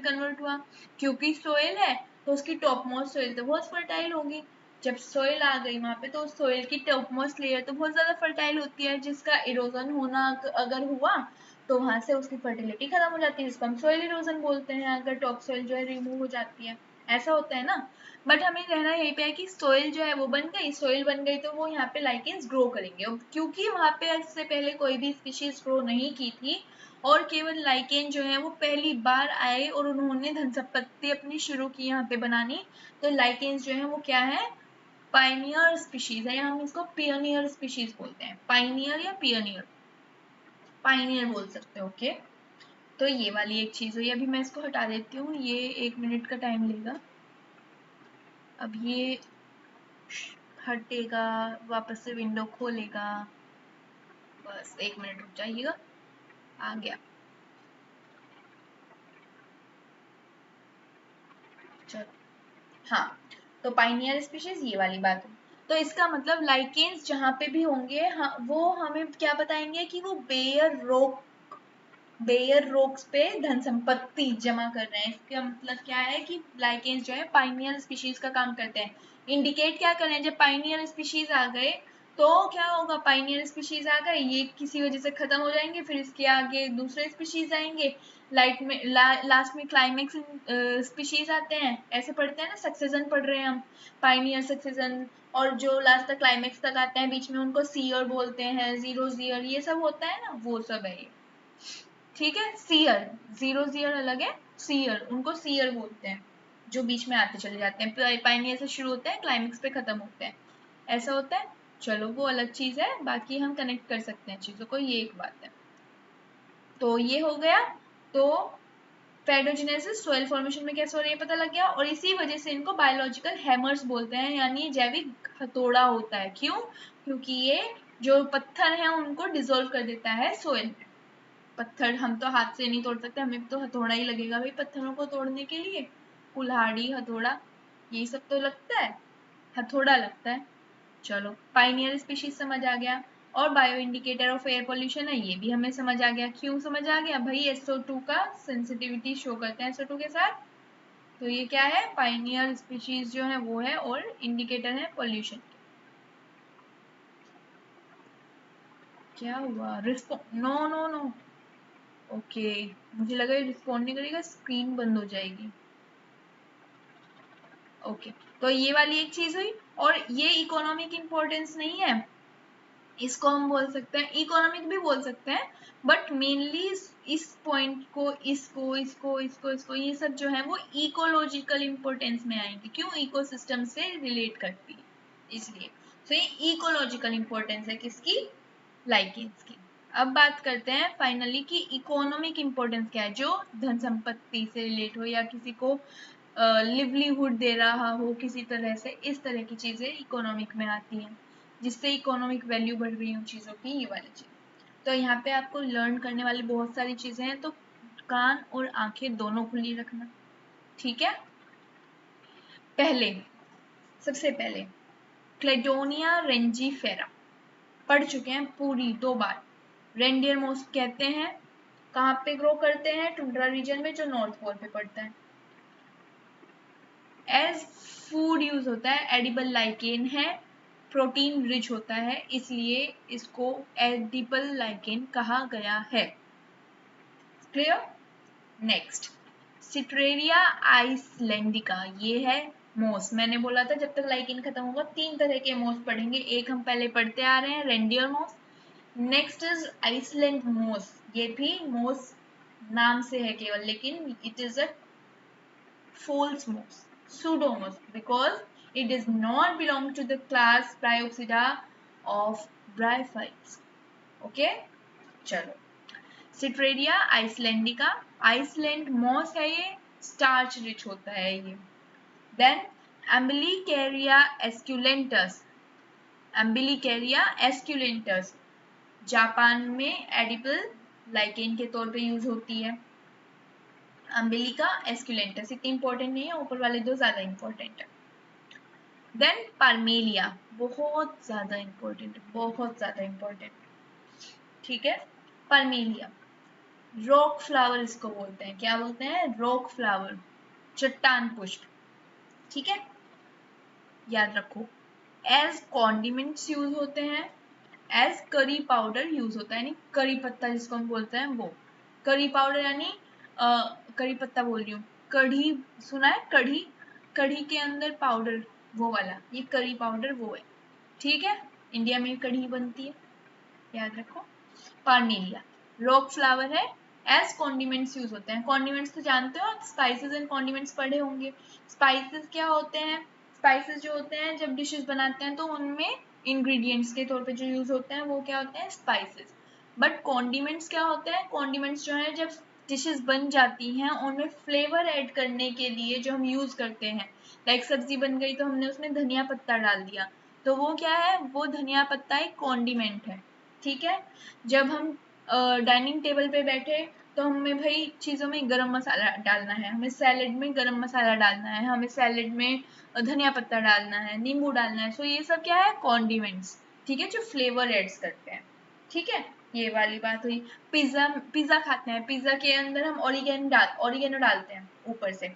कन्वर्ट हुआ, क्योंकि सोइल है तो उसकी टॉप मोस्ट सोइल तो बहुत फर्टाइल होगी। जब सोइल आ गई वहां पे तो सोइल की टॉप मोस्ट लेयर तो बहुत ज्यादा फर्टाइल होती है, जिसका इरोजन होना अगर हुआ तो वहां से उसकी फर्टिलिटी खत्म हो जाती है, जिसको हम सोइल इरोजन बोलते हैं, अगर टॉप सोइल जो है रिमूव हो जाती है। ऐसा होता है ना। बट हमें रहना यहीं पे है कि सोइल जो है वो बन गई, सोइल बन गई तो वो यहाँ पे लाइकेन्स ग्रो करेंगे। अब क्योंकि वहां पे इससे पहले कोई भी स्पीशीज ग्रो नहीं की थी और केवल लाइकेन जो है वो पहली बार आए और उन्होंने धन संपत्ति अपनी शुरू की यहाँ पे बनानी, तो लाइकेन्स जो है वो क्या है, पाइनियर स्पीशीज है, या हम इसको पियोनियर स्पीशीज बोलते हैं, पाइनियर या पियोनियर, पाइनियर बोल सकते हो। ओके, तो ये वाली एक चीज हुई। अभी मैं इसको हटा देती हूँ, ये 1 मिनट का टाइम लेगा। अब ये हटेगा, वापस से विंडो खोलेगा, बस 1 मिनट रुक जाइएगा, आ गया। चलो, हाँ, तो पाइनियर स्पीशीज ये वाली बात है। तो इसका मतलब लाइकेन्स जहाँ पे भी होंगे, हाँ, वो हमें क्या बताएंगे कि वो बेयर रोक्स पे धन संपत्ति जमा कर रहे हैं। इसका मतलब क्या है कि लाइकेन्स जो है पाइनियर स्पीशीज का काम करते हैं। इंडिकेट क्या कर रहे हैं, जब पाइनियर स्पीशीज आ गए तो क्या होगा, पाइनियर स्पीशीज आ गए, ये किसी वजह से खत्म हो जाएंगे, फिर इसके आगे दूसरे स्पीशीज आएंगे, लास्ट में क्लाइमेक्स स्पीशीज आते हैं, ऐसे पढ़ते हैं ना, सक्सेशन पढ़ रहे हैं हम, पाइनियर सक्सेशन, और जो लास्ट तक क्लाइमेक्स तक आते हैं बीच में उनको सीयर बोलते हैं, जीरो जीयर, ये सब होता है ना, वो सब है ये। ठीक है, सीयर, जीरो जीयर अलग है, सीयर उनको सीयर बोलते हैं, जो बीच में आते चले जाते हैं, पाइनियर से शुरू होते हैं क्लाइमेक्स पे खत्म होते हैं, ऐसा होता है। चलो वो अलग चीज है, बाकी हम कनेक्ट कर सकते हैं चीजों को, ये एक बात है। तो ये हो गया। तो फेडोजेनेसिस सोइल फॉर्मेशन में कैसे हो रही है पता लग गया, और इसी वजह से इनको बायोलॉजिकल हैमर्स बोलते हैं, यानी जैविक हथौड़ा होता है। क्यों, क्योंकि ये जो पत्थर है उनको डिसॉल्व कर देता है सोइल में। पत्थर हम तो हाथ से नहीं तोड़ सकते, हमें तो हथौड़ा ही लगेगा भाई पत्थरों को तोड़ने के लिए, कुल्हाड़ी, हथौड़ा, ये सब तो लगता है, हथौड़ा लगता है। चलो, पाइनियर स्पीशीज समझ आ गया, और bio indicator of air pollution है, ये भी हमें समझ आ गया। क्यों समझ आ गया भाई, SO2 का सेंसिटिविटी शो करते हैं SO2 के साथ, तो ये क्या है, पाइनियर स्पीशीज जो है वो है, और इंडिकेटर है पोल्यूशन। क्या हुआ, respond, no no no, okay, मुझे लगा रिस्पॉन्ड नहीं करेगा, स्क्रीन बंद हो जाएगी। ओके, तो ये वाली एक चीज हुई, और ये इकोनॉमिक इंपॉर्टेंस नहीं है, इसको हम बोल सकते हैं, इकोनॉमिक भी बोल सकते हैं, बट मेनली इस पॉइंट को, इसको ये सब जो है वो इकोलॉजिकल इंपॉर्टेंस में आएंगे। क्यों, इकोसिस्टम से रिलेट करती है इसलिए। तो ये इकोलॉजिकल इंपॉर्टेंस है किसकी, लाइकेन्स की। अब बात करते हैं फाइनली कि इकोनॉमिक इंपॉर्टेंस क्या है, जो धन संपत्ति से रिलेट हो या किसी को लिवलीहुड दे रहा हो किसी तरह से, इस तरह की चीजें इकोनॉमिक में आती हैं, जिससे इकोनॉमिक वैल्यू बढ़ रही है चीजों की, ये वाली चीज। तो यहाँ पे आपको लर्न करने वाली बहुत सारी चीजें हैं, तो कान और आंखें दोनों खुली रखना, ठीक है। पहले, सबसे पहले क्लेडोनिया रेंजीफेरा पढ़ चुके हैं पूरी 2 बार। रेंडियर मोस्ट कहते हैं, कहाँ पे ग्रो करते हैं, टुंड्रा रीजन में जो नॉर्थ पोल पे पड़ता है। एज फूड यूज होता है, एडिबल लाइकेन है, प्रोटीन रिच होता है, इसलिए इसको एडिबल लाइकेन कहा गया है। क्लियर? नेक्स्ट, सिट्रेरिया आइसलैंडिका, ये है मोस। मैंने बोला था जब तक लाइकेन खत्म होगा 3 तरह के मोस पढ़ेंगे, एक हम पहले पढ़ते आ रहे हैं रेंडियर मोस, नेक्स्ट इज आइसलैंड मोस, ये भी मोस नाम से है केवल, लेकिन it is a false moss, pseudomoss, because it does not belong to the class Bryopsida of bryophytes. Okay, चलो, सिट्रेरिया आइसलैंडिका, आइसलैंड मॉस है ये, स्टार्च रिच होता है ये। देन एम्बिलिकेरिया एस्क्यूलेंटस, एम्बिलिकेरिया एस्क्यूलेंटस जापान में एडिबल लाइकेन के तौर पे यूज होती है। अम्बिलिका एस्क्यूलेंटस इतनी इंपॉर्टेंट नहीं है, ऊपर वाले दो ज्यादा इंपॉर्टेंट है। देन पार्मेलिया, बहुत ज्यादा इंपॉर्टेंट, बहुत ज्यादा इंपॉर्टेंट, ठीक है। पार्मेलिया रॉक फ्लावर इसको बोलते हैं, क्या बोलते हैं? रॉक फ्लावर, चट्टान पुष्प, ठीक है, याद रखो। एज कॉन्डिमेंट्स यूज होते हैं, एज करी पाउडर यूज होता है, यानी करी पत्ता जिसको हम बोलते हैं वो, करी पाउडर यानी करी पत्ता बोल रही हूँ, कढ़ी सुना है? कढ़ी, कढ़ी के अंदर पाउडर वो वाला, ये करी पाउडर वो है, ठीक है। इंडिया में कढ़ी बनती है, याद रखो। पार्मेलिया रॉक फ्लावर है, एज कॉन्डिमेंट्स यूज होते हैं। कॉन्डिमेंट्स तो जानते हो, स्पाइसेस एंड कॉन्डिमेंट्स पढ़े होंगे। स्पाइसेस क्या होते हैं? स्पाइसेस जो होते हैं जब डिशेस बनाते हैं तो उनमें इंग्रेडिएंट्स के तौर पे जो यूज होते हैं वो क्या होते हैं? स्पाइसेस। बट कॉन्डिमेंट्स क्या होते हैं? कॉन्डिमेंट्स जो है जब डिशेस बन जाती हैं उनमें फ्लेवर ऐड करने के लिए जो हम यूज करते हैं, लाइक सब्जी बन गई तो हमने उसमें धनिया पत्ता डाल दिया, तो वो क्या है? वो धनिया पत्ता एक कॉन्डिमेंट है, ठीक है। जब हम डाइनिंग टेबल पे बैठे तो हमें भाई चीज़ों में गरम मसाला डालना है, हमें सैलेड में गरम मसाला डालना है, हमें सैलेड में धनिया पत्ता डालना है, नींबू डालना है, सो ये सब क्या है? कॉन्डिमेंट्स, ठीक है, जो फ्लेवर एड्स करते हैं, ठीक है। ये वाली बात हुई। पिज्जा, पिज्जा खाते हैं, पिज्जा के अंदर हम ऑरिगेनो डालते हैं ऊपर से,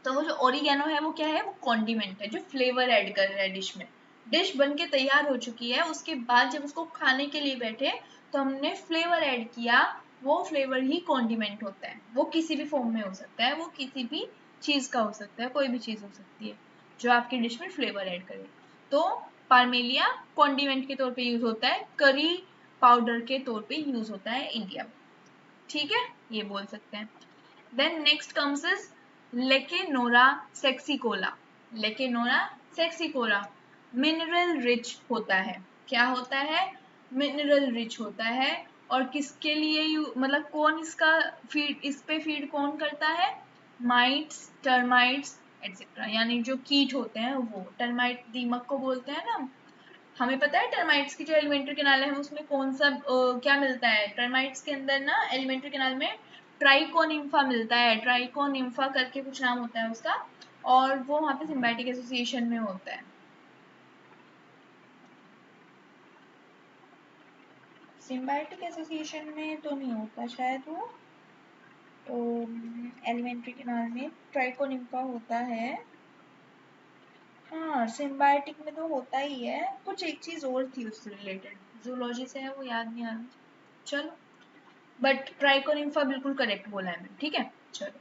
तो वो जो ओरिगेनो है वो क्या है? वो कॉन्डिमेंट है जो फ्लेवर ऐड कर रहा है डिश में। डिश बन के तैयार हो चुकी है, उसके बाद जब उसको खाने के लिए बैठे तो हमने फ्लेवर ऐड किया, वो फ्लेवर ही कॉन्डिमेंट होता है। वो किसी भी फॉर्म में हो सकता है, वो किसी भी चीज का हो सकता है, कोई भी चीज हो सकती है जो आपकी डिश में फ्लेवर ऐड करे। तो पार्मेलिया कॉन्डिमेंट के तौर पे यूज होता है, करी पाउडर के तौर पे यूज होता है इंडिया में, ठीक है, ये बोल सकते हैं। Then next comes is Lecanora saxicola. Lecanora saxicola mineral rich होता है, क्या होता है? मिनरल रिच होता है। और किसके लिए मतलब कौन इसका फीड, इस पे फीड कौन करता है? माइट्स, टर्माइट्स एटसेट्रा, यानी जो कीट होते हैं वो, टर्माइट दीमक को बोलते हैं ना। हमें पता है टर्माइट्स की जो एलिमेंट्री कैनाल है उसमें कौन सा क्या मिलता है? टर्माइट्स के अंदर ना एलिमेंट्री कैनाल में ट्राइकोनिम्फा मिलता है, ट्राइकोनिम्फा करके कुछ नाम होता है उसका, और वो वहाँ पे सिम्बायोटिक एसोसिएशन में होता है। सिम्बायोटिक एसोसिएशन में तो नहीं होता शायद वो, तो एलिमेंट्री कैनाल में ट्राइकोनिम्फा होता है। हाँ, सिम्बायोटिक में तो होता ही है, कुछ एक चीज और थी उससे रिलेटेड, जूलॉजी से है वो, याद नहीं आ रहा। चलो, बट ट्राइकोनिम्फा बिल्कुल करेक्ट बोला है मैंने, ठीक है। चलो,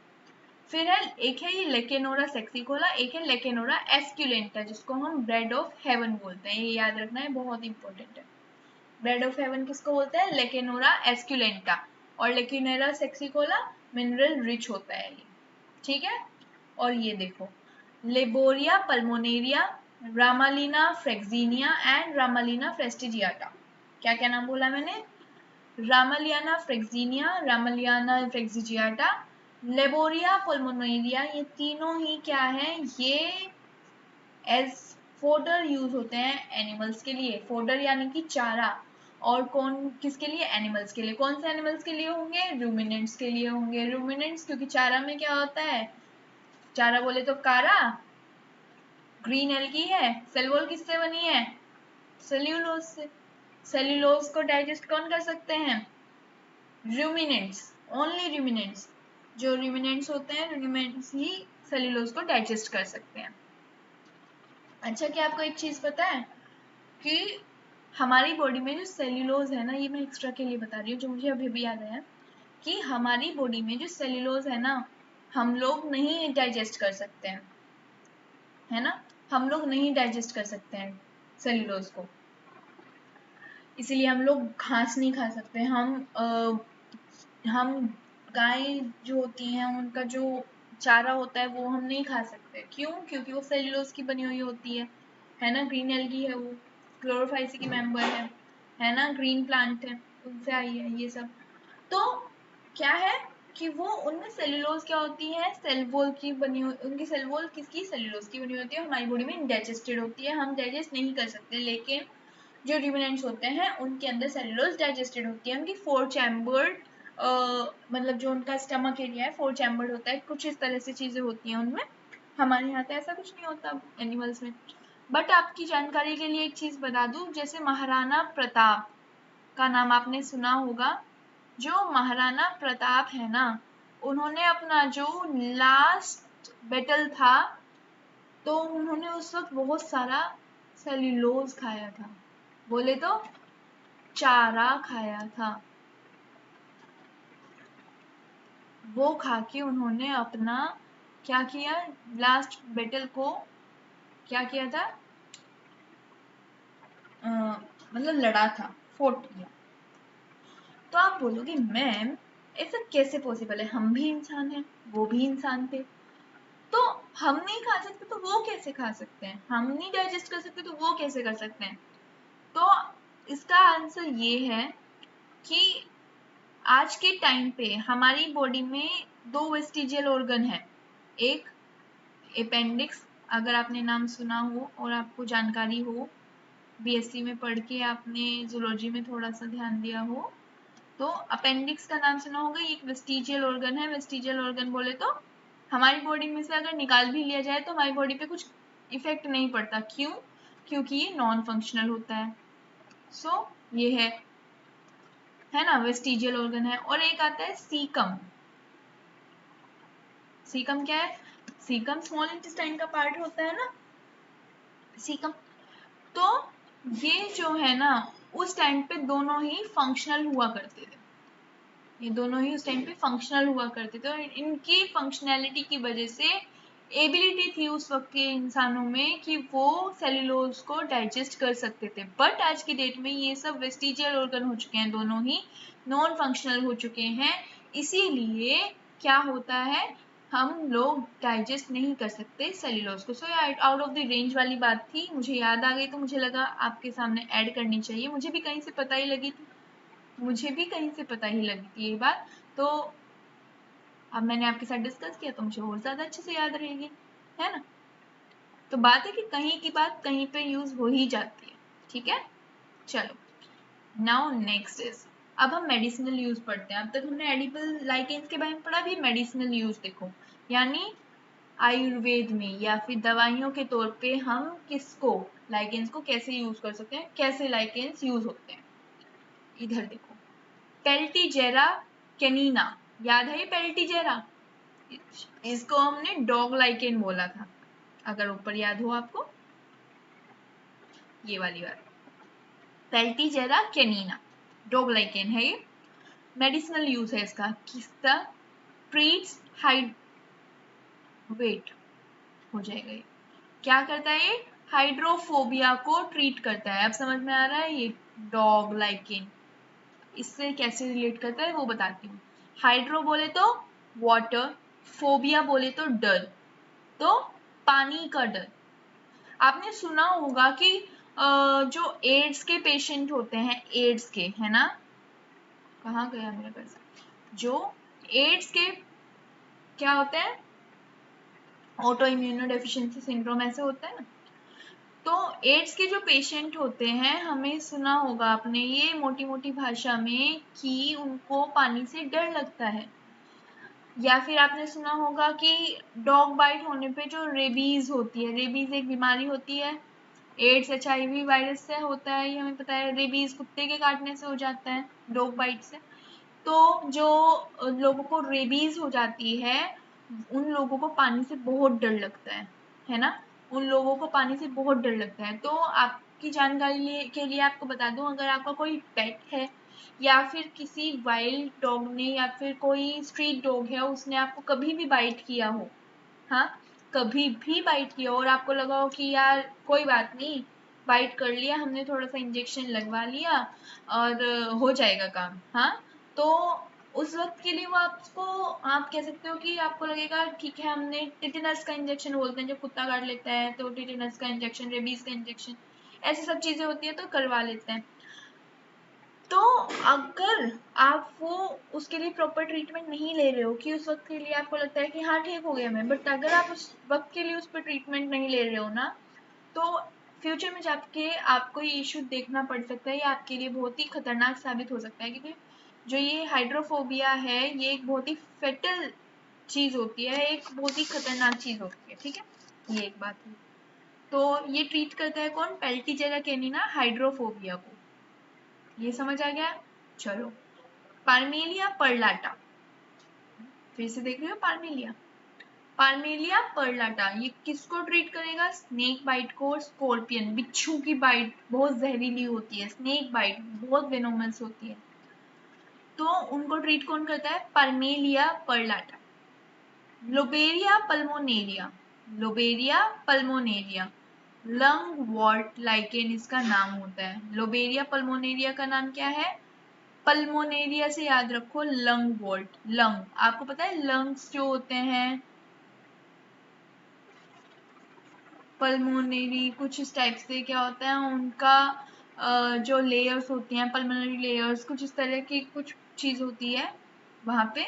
फिर है एक है ये लेकेनोरा सेक्सिकोला, एक है लेकेनोरा एस्क्यूलेंटा जिसको हम ब्रेड ऑफ हेवन बोलते हैं, ये याद रखना है, बहुत इंपॉर्टेंट है। ब्रेड ऑफ हेवन किसको बोलते हैं? लेकेनोरा एस्क्यूलेंटा। और लेकेनोरा सेक्सिकोला मिनरल रिच होता है ये, ठीक है। और ये देखो, लेबोरिया पल्मोनेरिया, रामालिना फ्रेक्सीनिया एंड रामालिना फ्रेस्टिजियाटा। क्या क्या नाम बोला मैंने? रामालियाना फ्रेक्सीनिया, रामालियाना फ्रेक्सिजियाटा, लेबोरिया पल्मोनेरिया, ये तीनों ही क्या है? ये एज फोडर यूज होते हैं एनिमल्स के लिए, फोडर यानी कि चारा। और कौन किसके लिए? एनिमल्स के लिए। कौन से एनिमल्स के लिए होंगे? रूमिनेंट्स के लिए होंगे। रूमिनेंट्स क्योंकि चारा में क्या होता है? चारा बोले तो कारा, ग्रीन एल्गी है, सेल वॉल किससे बनी है? सेल्यूलोज से। सेल्यूलोज को डाइजेस्ट कौन कर सकते हैं? Ruminants, only ruminants. जो रूमिनेंट्स होते हैं रूमिनेंट्स ही सेल्यूलोज को डाइजेस्ट कर सकते हैं। अच्छा, क्या आपको एक चीज पता है कि हमारी बॉडी में जो सेल्यूलोज है ना, ये मैं एक्स्ट्रा के लिए बता रही हूँ, जो मुझे अभी भी याद आया, कि हमारी बॉडी में जो सेल्यूलोज है ना, हम लोग नहीं डाइजेस्ट कर सकते हैं, है ना, हम लोग नहीं डाइजेस्ट कर सकते हैं सेल्यूलोज को, इसीलिए हम लोग घास नहीं खा सकते। हम गाय जो होती हैं उनका जो चारा होता है वो हम नहीं खा सकते। क्यों? क्योंकि वो सेल्यूलोज की बनी हुई होती है ना, ग्रीन एल्गी है, वो क्लोरोफाइसी की मेंबर है ना, ग्रीन प्लांट है, उनसे आई है ये सब। तो क्या है कि वो उनमें सेल्यूलोज क्या होती है, सेल वॉल की बनी हुई, उनकी सेल वॉल किसकी, सेल्यूलोज की बनी होती है, हमारी बॉडी में डाइजेस्टेड होती है, हम डाइजेस्ट नहीं कर सकते। लेकिन जो रुमिनेंट्स होते हैं उनके अंदर सेल्यूलोज डाइजेस्टेड होती है, उनकी 4 चैम्बर्ड मतलब जो उनका स्टमक एरिया है 4 चैम्बर्ड होता है, कुछ इस तरह से चीजें होती हैं उनमें। हमारे यहाँ तो ऐसा कुछ नहीं होता एनिमल्स में। बट आपकी जानकारी के लिए एक चीज बता दूं, जैसे महाराणा प्रताप का नाम आपने सुना होगा। जो महाराणा प्रताप है ना, उन्होंने अपना जो लास्ट बैटल था, तो उन्होंने उस वक्त बहुत सारा सेल्यूलोज खाया था, बोले तो चारा खाया था। वो खा के उन्होंने अपना क्या किया, लास्ट बैटल को क्या किया था, मतलब लड़ा था, फोर्ट किया। तो आप बोलोगे मैम ऐसा कैसे पॉसिबल है, हम भी इंसान हैं, वो भी इंसान थे, तो हम नहीं खा सकते तो वो कैसे खा सकते हैं, हम नहीं डाइजेस्ट कर सकते तो वो कैसे कर सकते हैं। तो इसका आंसर ये है कि आज के टाइम पे हमारी बॉडी में 2 वेस्टिजियल ऑर्गन है। एक अपेंडिक्स, अगर आपने नाम सुना हो और आपको जानकारी हो, बीएससी में पढ़ के आपने जूलॉजी में थोड़ा सा ध्यान दिया हो, तो अपेंडिक्स का नाम सुना होगा। ये एक वेस्टिजियल ऑर्गन है। वेस्टिजियल ऑर्गन बोले तो हमारी बॉडी में से अगर निकाल भी लिया जाए तो हमारी बॉडी पे कुछ इफेक्ट नहीं पड़ता। क्यों? क्योंकि ये नॉन फंक्शनल होता है। सो ये है ना, वेस्टिजियल ऑर्गन है। और एक आता है सीकम। सीकम क्या है? सीकम स्मॉल इंटेस्टाइन का पार्ट होता है ना, सीकम। तो ये जो है ना, उस टाइम पे दोनों ही फंक्शनल हुआ करते थे, ये दोनों ही उस टाइम पे फंक्शनल हुआ करते थे, और इनकी फंक्शनैलिटी की वजह से एबिलिटी थी उस वक्त के इंसानों में कि वो सेल्यूलोज को डाइजेस्ट कर सकते थे। बट आज की डेट में ये सब वेस्टिजियल ऑर्गन हो चुके हैं, दोनों ही नॉन फंक्शनल हो चुके हैं, इसीलिए क्या होता है, हम लोग डाइजेस्ट नहीं कर सकते सेल्यूलोज को। So out of the range वाली बात थी, मुझे याद आ गई तो मुझे लगा आपके सामने ऐड करनी चाहिए। मुझे भी कहीं से पता ही लगी थी, ये बात, तो अब मैंने आपके साथ डिस्कस किया तो मुझे और ज्यादा अच्छे से याद रहेगी, है ना। तो बात है कि कहीं की बात कहीं पे यूज हो ही जाती है, ठीक है। चलो नाउ नेक्स्ट इज, अब हम मेडिसिनल यूज पढ़ते हैं। अब तक हमने एडिबल लाइकेंस के बारे में पढ़ा, भी मेडिसिनल यूज देखो, यानी आयुर्वेद में या फिर दवाइयों के तौर पे हम किसको, लाइकेंस को कैसे यूज कर सकते हैं, कैसे लाइकेंस यूज होते हैं। इधर देखो, पेल्टीजेरा कैनिना, याद है ये पेल्टीजेरा, इसको हमने डॉग लाइकेन बोला था, अगर ऊपर याद हो आपको, ये वाली बात, पेल्टीजेरा कैनिना डॉग लाइकेन है ये। मेडिसिनल यूज है इसका, किसका, ट्रीट्स हाइड, वेट हो जाएगा ये, क्या करता है ये, हाइड्रोफोबिया को ट्रीट करता है। अब समझ में आ रहा है ये डॉग लाइकेन इससे कैसे रिलेट करता है वो बताती हूँ। हाइड्रो बोले तो वाटर, फोबिया बोले तो डर, तो पानी का डर। आपने सुना होगा कि जो एड्स के पेशेंट होते हैं, एड्स के, है ना, कहाँ गया मेरे पास, जो एड्स के क्या होते हैं, ऑटो इम्यूनो डेफिशिएंसी सिंड्रोम ऐसे होता है ना, तो एड्स के जो पेशेंट होते हैं, हमें सुना होगा आपने ये मोटी मोटी भाषा में कि उनको पानी से डर लगता है। या फिर आपने सुना होगा कि डॉग बाइट होने पे जो रेबीज होती है, रेबीज एक बीमारी होती है, एड्स HIV वायरस से होता है, ये हमें पता है। रेबीज कुत्ते के काटने से हो जाता है, डॉग बाइट से। तो जो लोगों को रेबीज हो जाती है उन लोगों को पानी से बहुत डर लगता है ना, उन लोगों को पानी से बहुत डर लगता है। तो आपकी जानकारी के लिए आपको बता दूं, अगर आपका कोई पेट है या फिर किसी वाइल्ड डॉग ने या फिर कोई स्ट्रीट डॉग है उसने आपको कभी भी बाइट किया हो, हाँ, कभी भी बाइट किया और आपको लगा हो कि यार कोई बात नहीं, बाइट कर लिया हमने, थोड़ा सा इंजेक्शन लगवा लिया और हो जाएगा काम, हाँ, तो उस वक्त के लिए वो आपको, आप कह सकते हो कि आपको लगेगा ठीक है, हमने टिटेनस का इंजेक्शन बोलते हैं जब कुत्ता काट लेता है, तो टिटेनस का इंजेक्शन, रेबीज का इंजेक्शन, ऐसी सब चीजें होती है तो करवा लेते हैं। तो अगर आप वो उसके लिए प्रॉपर ट्रीटमेंट नहीं ले रहे हो कि उस वक्त के लिए आपको लगता है कि हाँ ठीक हो गया मैं, बट अगर आप उस वक्त के लिए उस पर ट्रीटमेंट नहीं ले रहे हो ना, तो फ्यूचर में जाके आपको ये इशू देखना पड़ सकता है, ये आपके लिए बहुत ही खतरनाक साबित हो सकता है, क्योंकि जो ये हाइड्रोफोबिया है ये एक बहुत ही फेटल चीज होती है, एक बहुत ही खतरनाक चीज होती है, ठीक है, ये एक बात है। तो ये ट्रीट करता है कौन, पेल्टीजेरा कैनिना हाइड्रोफोबिया को, ये समझ आ गया। चलो, पार्मेलिया पर्लाटा, फिर से देख रहे हो पार्मेलिया, पार्मेलिया पर्लाटा ये किसको ट्रीट करेगा, स्नेक बाइट को, स्कॉर्पियन बिच्छू की बाइट बहुत जहरीली होती है, स्नेक बाइट बहुत वेनोमस होती है, तो उनको ट्रीट कौन करता है, पार्मेलिया पर्लाटा। लोबेरिया पल्मोनेरिया, लोबेरिया पल्मोनेरिया लंग वॉर्ट लाइकेन इसका नाम होता है। लोबेरिया पल्मोनेरिया का नाम क्या है, पल्मोनेरिया से याद रखो लंग वॉल्ट, लंग आपको पता है लंग्स जो होते हैं पल्मोनरी कुछ इस टाइप से क्या होता है उनका, जो लेयर्स होती हैं पल्मोनरी लेयर्स, कुछ इस तरह की कुछ चीज होती है वहां पे,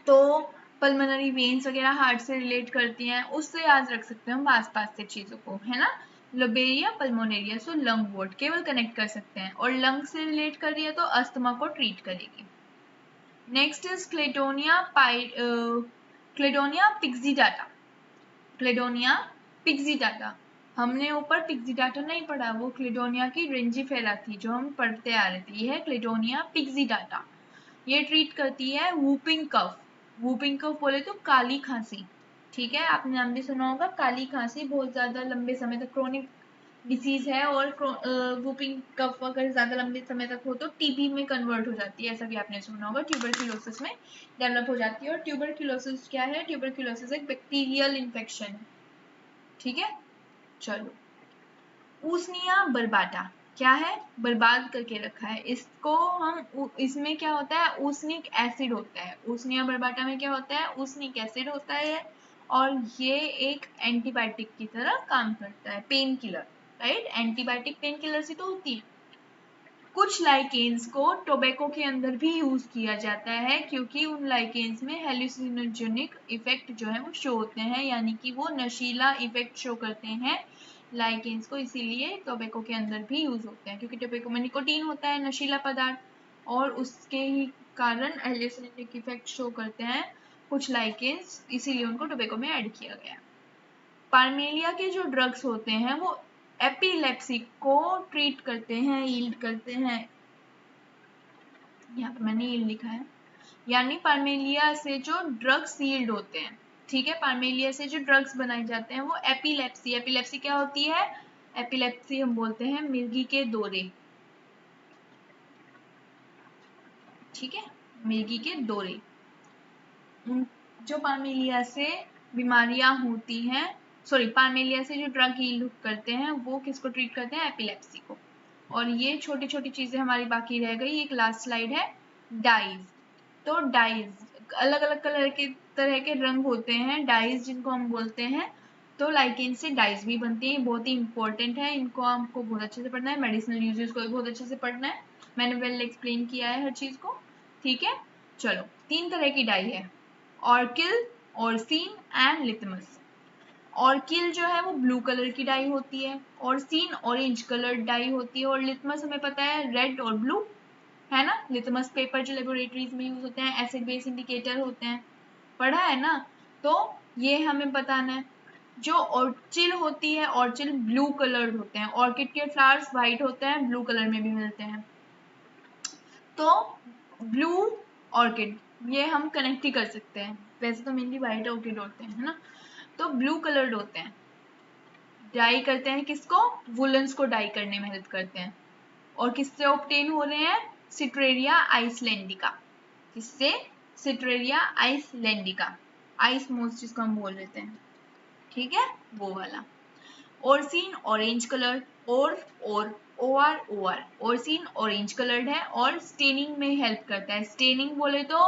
तो पल्मोनरी वेन्स वगैरह हार्ट से रिलेट करती हैं, उससे याद रख सकते हैं हम आस पास से चीजों को, है ना। लोबेरिया पल्मोनेरिया सो लंग वॉट केवल कनेक्ट कर सकते हैं, और लंग से रिलेट कर रही है तो अस्थमा को ट्रीट करेगी। नेक्स्ट इज क्लेडोनिया क्लेडोनिया पिग्जीडाटा, क्लेडोनिया पिग्जीडाटा, हमने ऊपर पिग्जीडाटा नहीं पढ़ा, वो क्लेडोनिया की रेंजीफेरा थी जो हम पढ़ते आ रहे थे, ये है क्लेडोनिया पिग्जीडाटा। ये ट्रीट करती है वूपिंग कफ, वूपिंग कफ बोले तो काली खांसी, ठीक है, आपने नाम भी सुना होगा, काली खांसी बहुत ज्यादा लंबे समय तक क्रोनिक डिसीज है, और वूपिंग कफ अगर ज्यादा लंबे समय तक हो तो टीबी में कन्वर्ट हो जाती है, ऐसा भी आपने सुना होगा, ट्यूबरक्यूलोसिस में डेवलप हो जाती है। और ट्यूबरक्यूलोसिस क्या है, ट्यूबरक्यूलोसिस एक बैक्टीरियल इन्फेक्शन है, ठीक है। चलो, ऊसनिया बर्बाटा क्या है, बर्बाद करके रखा है इसको हम, इसमें क्या होता है, ऊसनिक एसिड होता है, ऊसनिया बर्बाटा में क्या होता है, ऊसनिक एसिड होता है, और ये एक एंटीबायोटिक की तरह काम करता है, pain killer, right, antibiotic pain killer ही तो होती है। कुछ लाइकेन्स को टोबैको के अंदर भी यूज किया जाता है, क्योंकि उन लाइकेन्स में हेलुसिनोजेनिक इफेक्ट जो है वो शो होते हैं, यानी कि वो नशीला इफेक्ट शो करते हैं लाइकेन्स को, इसीलिए टोबैको के अंदर भी यूज होते हैं, क्योंकि टोबैको में निकोटीन होता है नशीला पदार्थ, और उसके ही कारण हेलुसिनोजेनिक इफेक्ट शो करते हैं कुछ लाइकेन्स, इसीलिए उनको टोबैको में ऐड किया गया। पार्मेलिया के जो ड्रग्स होते हैं वो एपिलेप्सी को ट्रीट करते हैं, यील्ड करते हैं, यहाँ पे मैंने यील्ड लिखा है, यानी पार्मेलिया से जो ड्रग्स यील्ड होते हैं, ठीक है, पार्मेलिया से जो ड्रग्स बनाए जाते हैं वो एपिलेप्सी, एपिलेप्सी क्या होती है, एपिलेप्सी हम बोलते हैं मिर्गी के दौरे, ठीक है, मिर्गी के दौरे, जो पार्मेलिया से बीमारियां होती हैं, सॉरी पार्मेलिया से जो ड्रग यील्ड करते हैं वो किसको ट्रीट करते हैं, एपिलेप्सी को। और ये छोटी छोटी चीजें हमारी बाकी रह गई, एक लास्ट स्लाइड है, डाइज। तो डाइज अलग अलग कलर के तरह के रंग होते हैं, डाइज जिनको हम बोलते हैं, तो लाइकेन से डाइज भी बनती है, बहुत ही इंपॉर्टेंट है, इनको आपको बहुत अच्छे से पढ़ना है, मेडिसिनल यूजेस को भी बहुत अच्छे से पढ़ना है, मैंने वेल एक्सप्लेन किया है हर चीज को, ठीक है। चलो, 3 तरह की डाई है, ऑर्किल, ऑर्सिन एंड लिटमस। ऑर्किल जो है वो ब्लू कलर की डाई होती है, ऑर्सिन ऑरेंज कलर डाई होती है, और लिटमस हमें पता है रेड और ब्लू, है ना, लिटमस पेपर जो लेबोरेटरीज में यूज होते हैं, एसिड बेस इंडिकेटर होते हैं, पढ़ा है ना, तो ये हमें बताना है। जो ऑर्चिल होती है, ऑर्चिल ब्लू कलर होते हैं, ऑर्किड के फ्लावर्स व्हाइट होते हैं, ब्लू कलर में भी मिलते हैं, तो ब्लू ऑर्किड ये हम कनेक्ट ही कर सकते हैं, वैसे तो मेनली व्हाइट ऑर्किड होते हैं, है ना, तो ब्लू कलर्ड होते हैं। डाई करते हैं किसको? वुलन्स को डाई करने में हेल्प करते हैं। और किससे ऑब्टेन हो रहे हैं? सिट्रेरिया आइसलैंडिका। किससे? सिट्रेरिया आइसलैंडिका, आइस मोस जिसको हम बोल देते हैं, ठीक है, वो वाला। ओरसीन ऑरेंज कलर, ओरसीन ऑरेंज कलर्ड है और स्टेनिंग में हेल्प करता है। स्टेनिंग बोले तो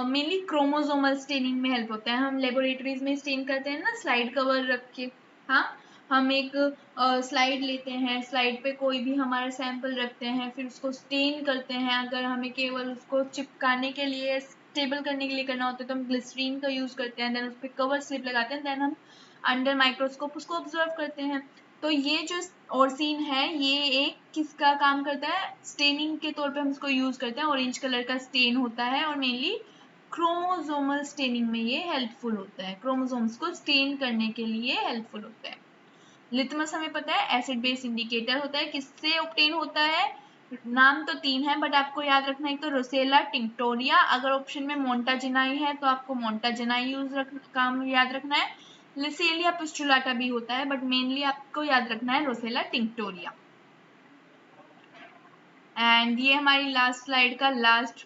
मेनली क्रोमोसोमल स्टेनिंग में हेल्प होता है। हम लेबोरेटरीज में स्टेन करते हैं ना, स्लाइड कवर रख के। हाँ, हम एक स्लाइड लेते हैं, स्लाइड पे कोई भी हमारा सैंपल रखते हैं, फिर उसको स्टेन करते हैं। अगर हमें केवल उसको चिपकाने के लिए, स्टेबल करने के लिए करना होता है तो हम ग्लिसरीन का यूज करते हैं, देन उस पर कवर स्लिप लगाते हैं, देन हम अंडर माइक्रोस्कोप उसको ऑब्जर्व करते हैं। तो ये जो ओरसीन है ये एक किसका काम करता है? स्टेनिंग के तौर पे हम इसको यूज करते हैं। ऑरेंज कलर का स्टेन होता है और मेनली क्रोमोसोमल स्टेनिंग में ये हेल्पफुल होता है, क्रोमोसोम्स को स्टेन करने के लिए हेल्पफुल होता है। लिटमस हमें पता है एसिड बेस इंडिकेटर होता है। किससे ऑब्टेन होता है? नाम तो 3 है बट आपको याद रखना है, तो रोसेला, टिंक्टोरिया। अगर ऑप्शन में मोन्टाजेनाई है तो आपको मोन्टाजेनाई काम याद रखना है। लिसेलिया पिस्टुलाटा भी होता है बट मेनली आपको याद रखना है रोसेला टिंक्टोरिया। एंड ये हमारी लास्ट स्लाइड का लास्ट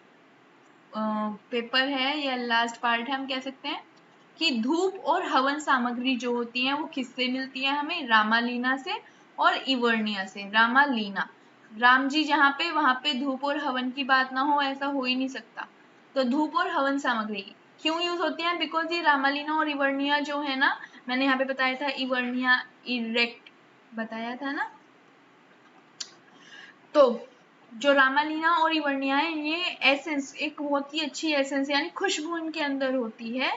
पेपर है या लास्ट पार्ट है, हम कह सकते हैं कि धूप और हवन सामग्री जो होती है वो किससे मिलती है हमें? रामालीना से और इवर्निया से। रामालीना, राम जी जहाँ पे वहां पे धूप और हवन की बात ना हो, ऐसा हो ही नहीं सकता। तो धूप और हवन सामग्री क्यों यूज होती है? बिकॉज ये रामालीना और इवर्निया जो है ना, मैंने यहाँ पे बताया था इवर्निया इरेक्ट बताया था ना, तो जो रामालीना और इवर्निया है ये एसेंस, एक बहुत ही अच्छी एसेंस यानी खुशबू इनके अंदर होती है,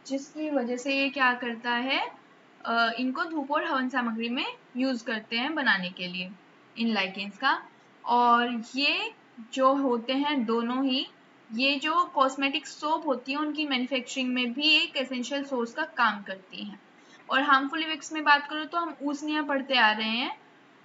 जिसकी वजह से ये क्या करता है, इनको धूप और हवन सामग्री में यूज करते हैं बनाने के लिए इन लाइकेंस का। और ये जो होते हैं दोनों ही, ये जो कॉस्मेटिक सोप होती है उनकी मैन्युफैक्चरिंग में भी एक एसेंशियल सोर्स का काम करती हैं। और हार्मफुल इफेक्ट्स में बात करूँ तो हम ऊसनिया पढ़ते आ रहे हैं।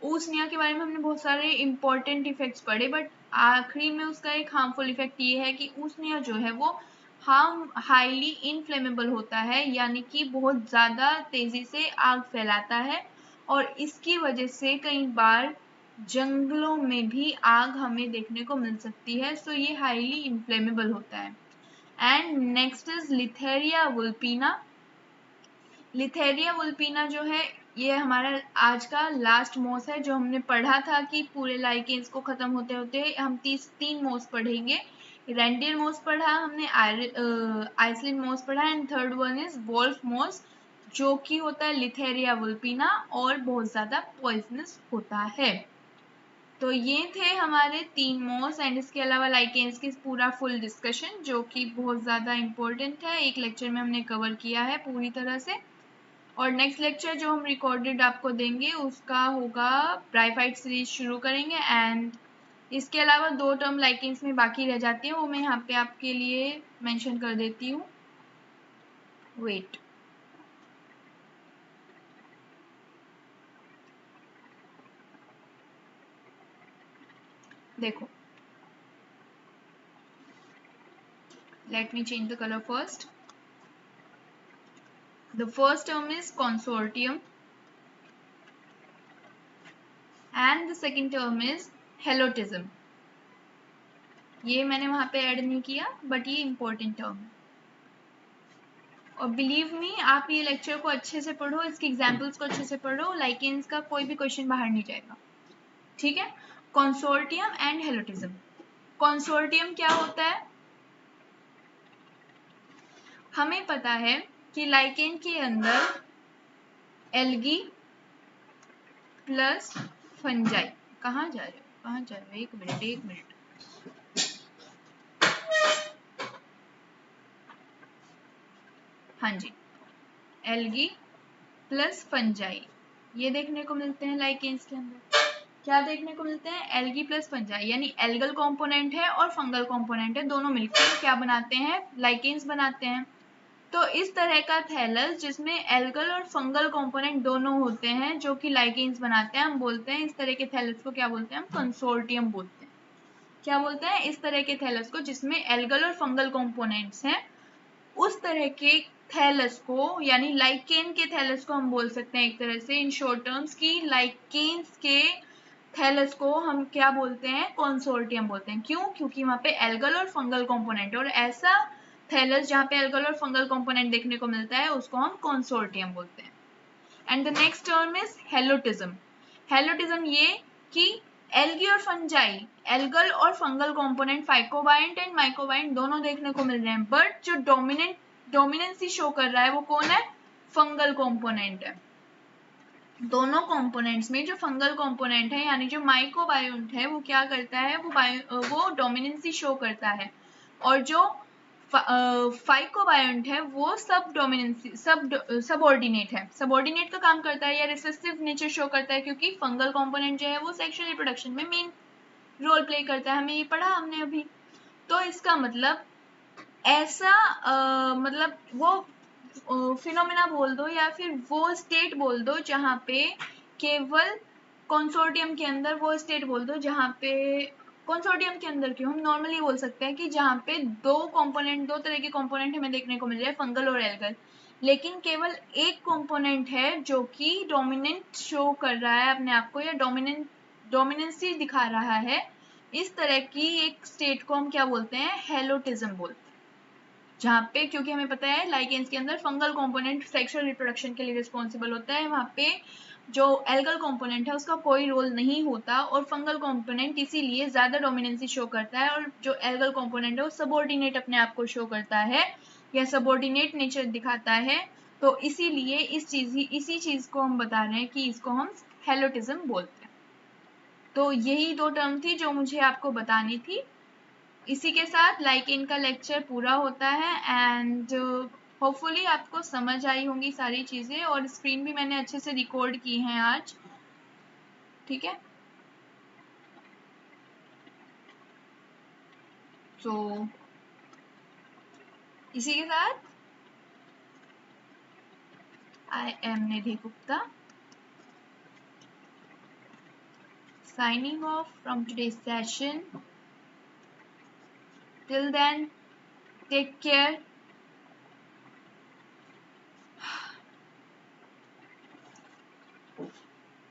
ऊसनिया के बारे में हमने बहुत सारे इंपॉर्टेंट इफेक्ट्स पढ़े, बट आखिरी में उसका एक हार्मफुल इफेक्ट ये है कि ऊसनिया जो है वो हाईली इनफ्लेमेबल होता है, यानी कि बहुत ज़्यादा तेज़ी से आग फैलाता है और इसकी वजह से कई बार जंगलों में भी आग हमें देखने को मिल सकती है। सो ये हाईली इनफ्लेमेबल होता है। And next is Letharia vulpina. Letharia vulpina जो है ये हमारा आज का लास्ट मोस है, जो हमने पढ़ा था कि पूरे लाइकेंस को खत्म होते होते हम 3 मोस पढ़ेंगे। रेंडियर मोस पढ़ा हमने, आइसलैंड मोस पढ़ा, and third one is wolf moss, जो कि होता है लिथेरिया वुल्पिना और बहुत ज्यादा पॉइजनस होता है। तो ये थे हमारे 3 मोस एंड इसके अलावा लाइकेंस की पूरा फुल डिस्कशन, जो कि बहुत ज़्यादा इम्पोर्टेंट है, एक लेक्चर में हमने कवर किया है पूरी तरह से। और नेक्स्ट लेक्चर जो हम रिकॉर्डेड आपको देंगे उसका होगा ब्राइफाइट सीरीज शुरू करेंगे। एंड इसके अलावा 2 टर्म लाइकेंस में बाकी रह जाती है, वो मैं यहाँ पे आपके लिए मेंशन कर देती हूँ। वेट, देखो, let me change the color first. The first term is consortium and the second term is हेलोटिज्म। ये मैंने वहां पे ऐड नहीं किया बट ये इंपॉर्टेंट टर्म है। और बिलीव मी, आप ये लेक्चर को अच्छे से पढ़ो, इसके एग्जाम्पल्स को अच्छे से पढ़ो, लाइकेंस का कोई भी क्वेश्चन बाहर नहीं जाएगा, ठीक है। Consortium and हेलोटिज्म। कंसोर्टियम क्या होता है? हमें पता है कि लाइकेन के अंदर एल्गी प्लस फंजाई, कहाँ जा रहे हो, कहाँ जा रहे हो, एक मिनट एक मिनट, हाँ जी, एल्गी प्लस फंजाई ये देखने को मिलते हैं लाइकेन्स के अंदर। क्या देखने को मिलते हैं? एल्गी प्लस फंजाई, यानी एल्गल कंपोनेंट है और फंगल कंपोनेंट है, दोनों मिलकर क्या बनाते हैं? लाइकेन्स बनाते हैं। तो इस तरह का थैलस जिसमें एल्गल और फंगल कंपोनेंट दोनों होते हैं जो कि लाइकेन्स बनाते हैं, हम बोलते हैं इस तरह के थैलस को क्या बोलते हैं? हम कंसोर्टियम बोलते हैं। क्या बोलते हैं? इस तरह के थैलस को जिसमें एल्गल और फंगल कंपोनेंट्स हैं उस तरह के थैलस को, यानी लाइकेन के थैलस को हम बोल सकते हैं एक तरह से इन शॉर्ट टर्म्स की, लाइकेन्स के थैलस को हम क्या बोलते हैं, कंसोर्टियम बोलते हैं। क्यों? क्योंकि वहां पे एल्गल और फंगल कंपोनेंट, और ऐसा थैलस जहाँ पे एल्गल और फंगल कंपोनेंट देखने को मिलता है उसको हम कंसोर्टियम बोलते हैं। And the next term is helotism. Helotism ये कि एल्गी और फंजाई, एल्गल और fungal component phycobiont and mycobiont दोनों देखने को मिल रहे हैं, बट जो डोमिनेंसी शो कर रहा है वो कौन है, फंगल कंपोनेंट है। दोनों कंपोनेंट्स में जो फंगल कंपोनेंट है यानी जो माइकोबायोन्ट है वो क्या करता है, वो डोमिनेंसी शो करता है, और जो फाइकोबायोन्ट है वो सबऑर्डिनेट है। सबऑर्डिनेट का काम करता है या रिसेसिव नेचर शो करता है, क्योंकि फंगल कंपोनेंट जो है वो सेक्सुअल रिप्रोडक्शन में मेन रोल प्ले करता है, हमें ये पढ़ा हमने अभी। तो इसका मतलब ऐसा मतलब वो फिनोमेना बोल दो या फिर वो स्टेट बोल दो जहाँ पे केवल कंसोर्टियम के अंदर, वो स्टेट बोल दो जहाँ पे कंसोर्टियम के अंदर क्यों, हम नॉर्मली बोल सकते हैं कि जहाँ पे दो तरह के कंपोनेंट हमें देखने को मिल रहे हैं, फंगल और एल्गल, लेकिन केवल एक कंपोनेंट है जो कि डोमिनेंट शो कर रहा है अपने आप को, या डोमिनेंसी दिखा रहा है। इस तरह की एक स्टेट को हम क्या बोलते हैं, हेलोटिज्म बोलते हैं। जहाँ पे, क्योंकि हमें पता है लाइकेंस के अंदर फंगल कंपोनेंट सेक्सुअल रिप्रोडक्शन के लिए रिस्पॉन्सिबल होता है, वहाँ पे जो एल्गल कंपोनेंट है उसका कोई रोल नहीं होता, और फंगल कंपोनेंट इसीलिए ज्यादा डोमिनेंसी शो करता है, और जो एल्गल कंपोनेंट है वो सबऑर्डिनेट अपने आप को शो करता है या सबऑर्डिनेट नेचर दिखाता है। तो इसीलिए इसी चीज को हम बता रहे हैं कि इसको हम हेलोटिज्म बोलते हैं। तो यही दो टर्म थी जो मुझे आपको बतानी थी। इसी के साथ लाइकेन का लेक्चर पूरा होता है, एंड होपफुली आपको समझ आई होंगी सारी चीजें, और स्क्रीन भी मैंने अच्छे से रिकॉर्ड की है आज, ठीक है। तो इसी के साथ I am Nidhi Gupta signing off from today's session. Till then, take care.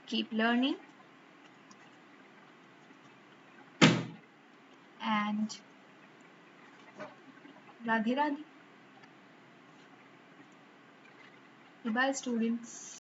Keep learning and Radhe Radhe. Goodbye, students.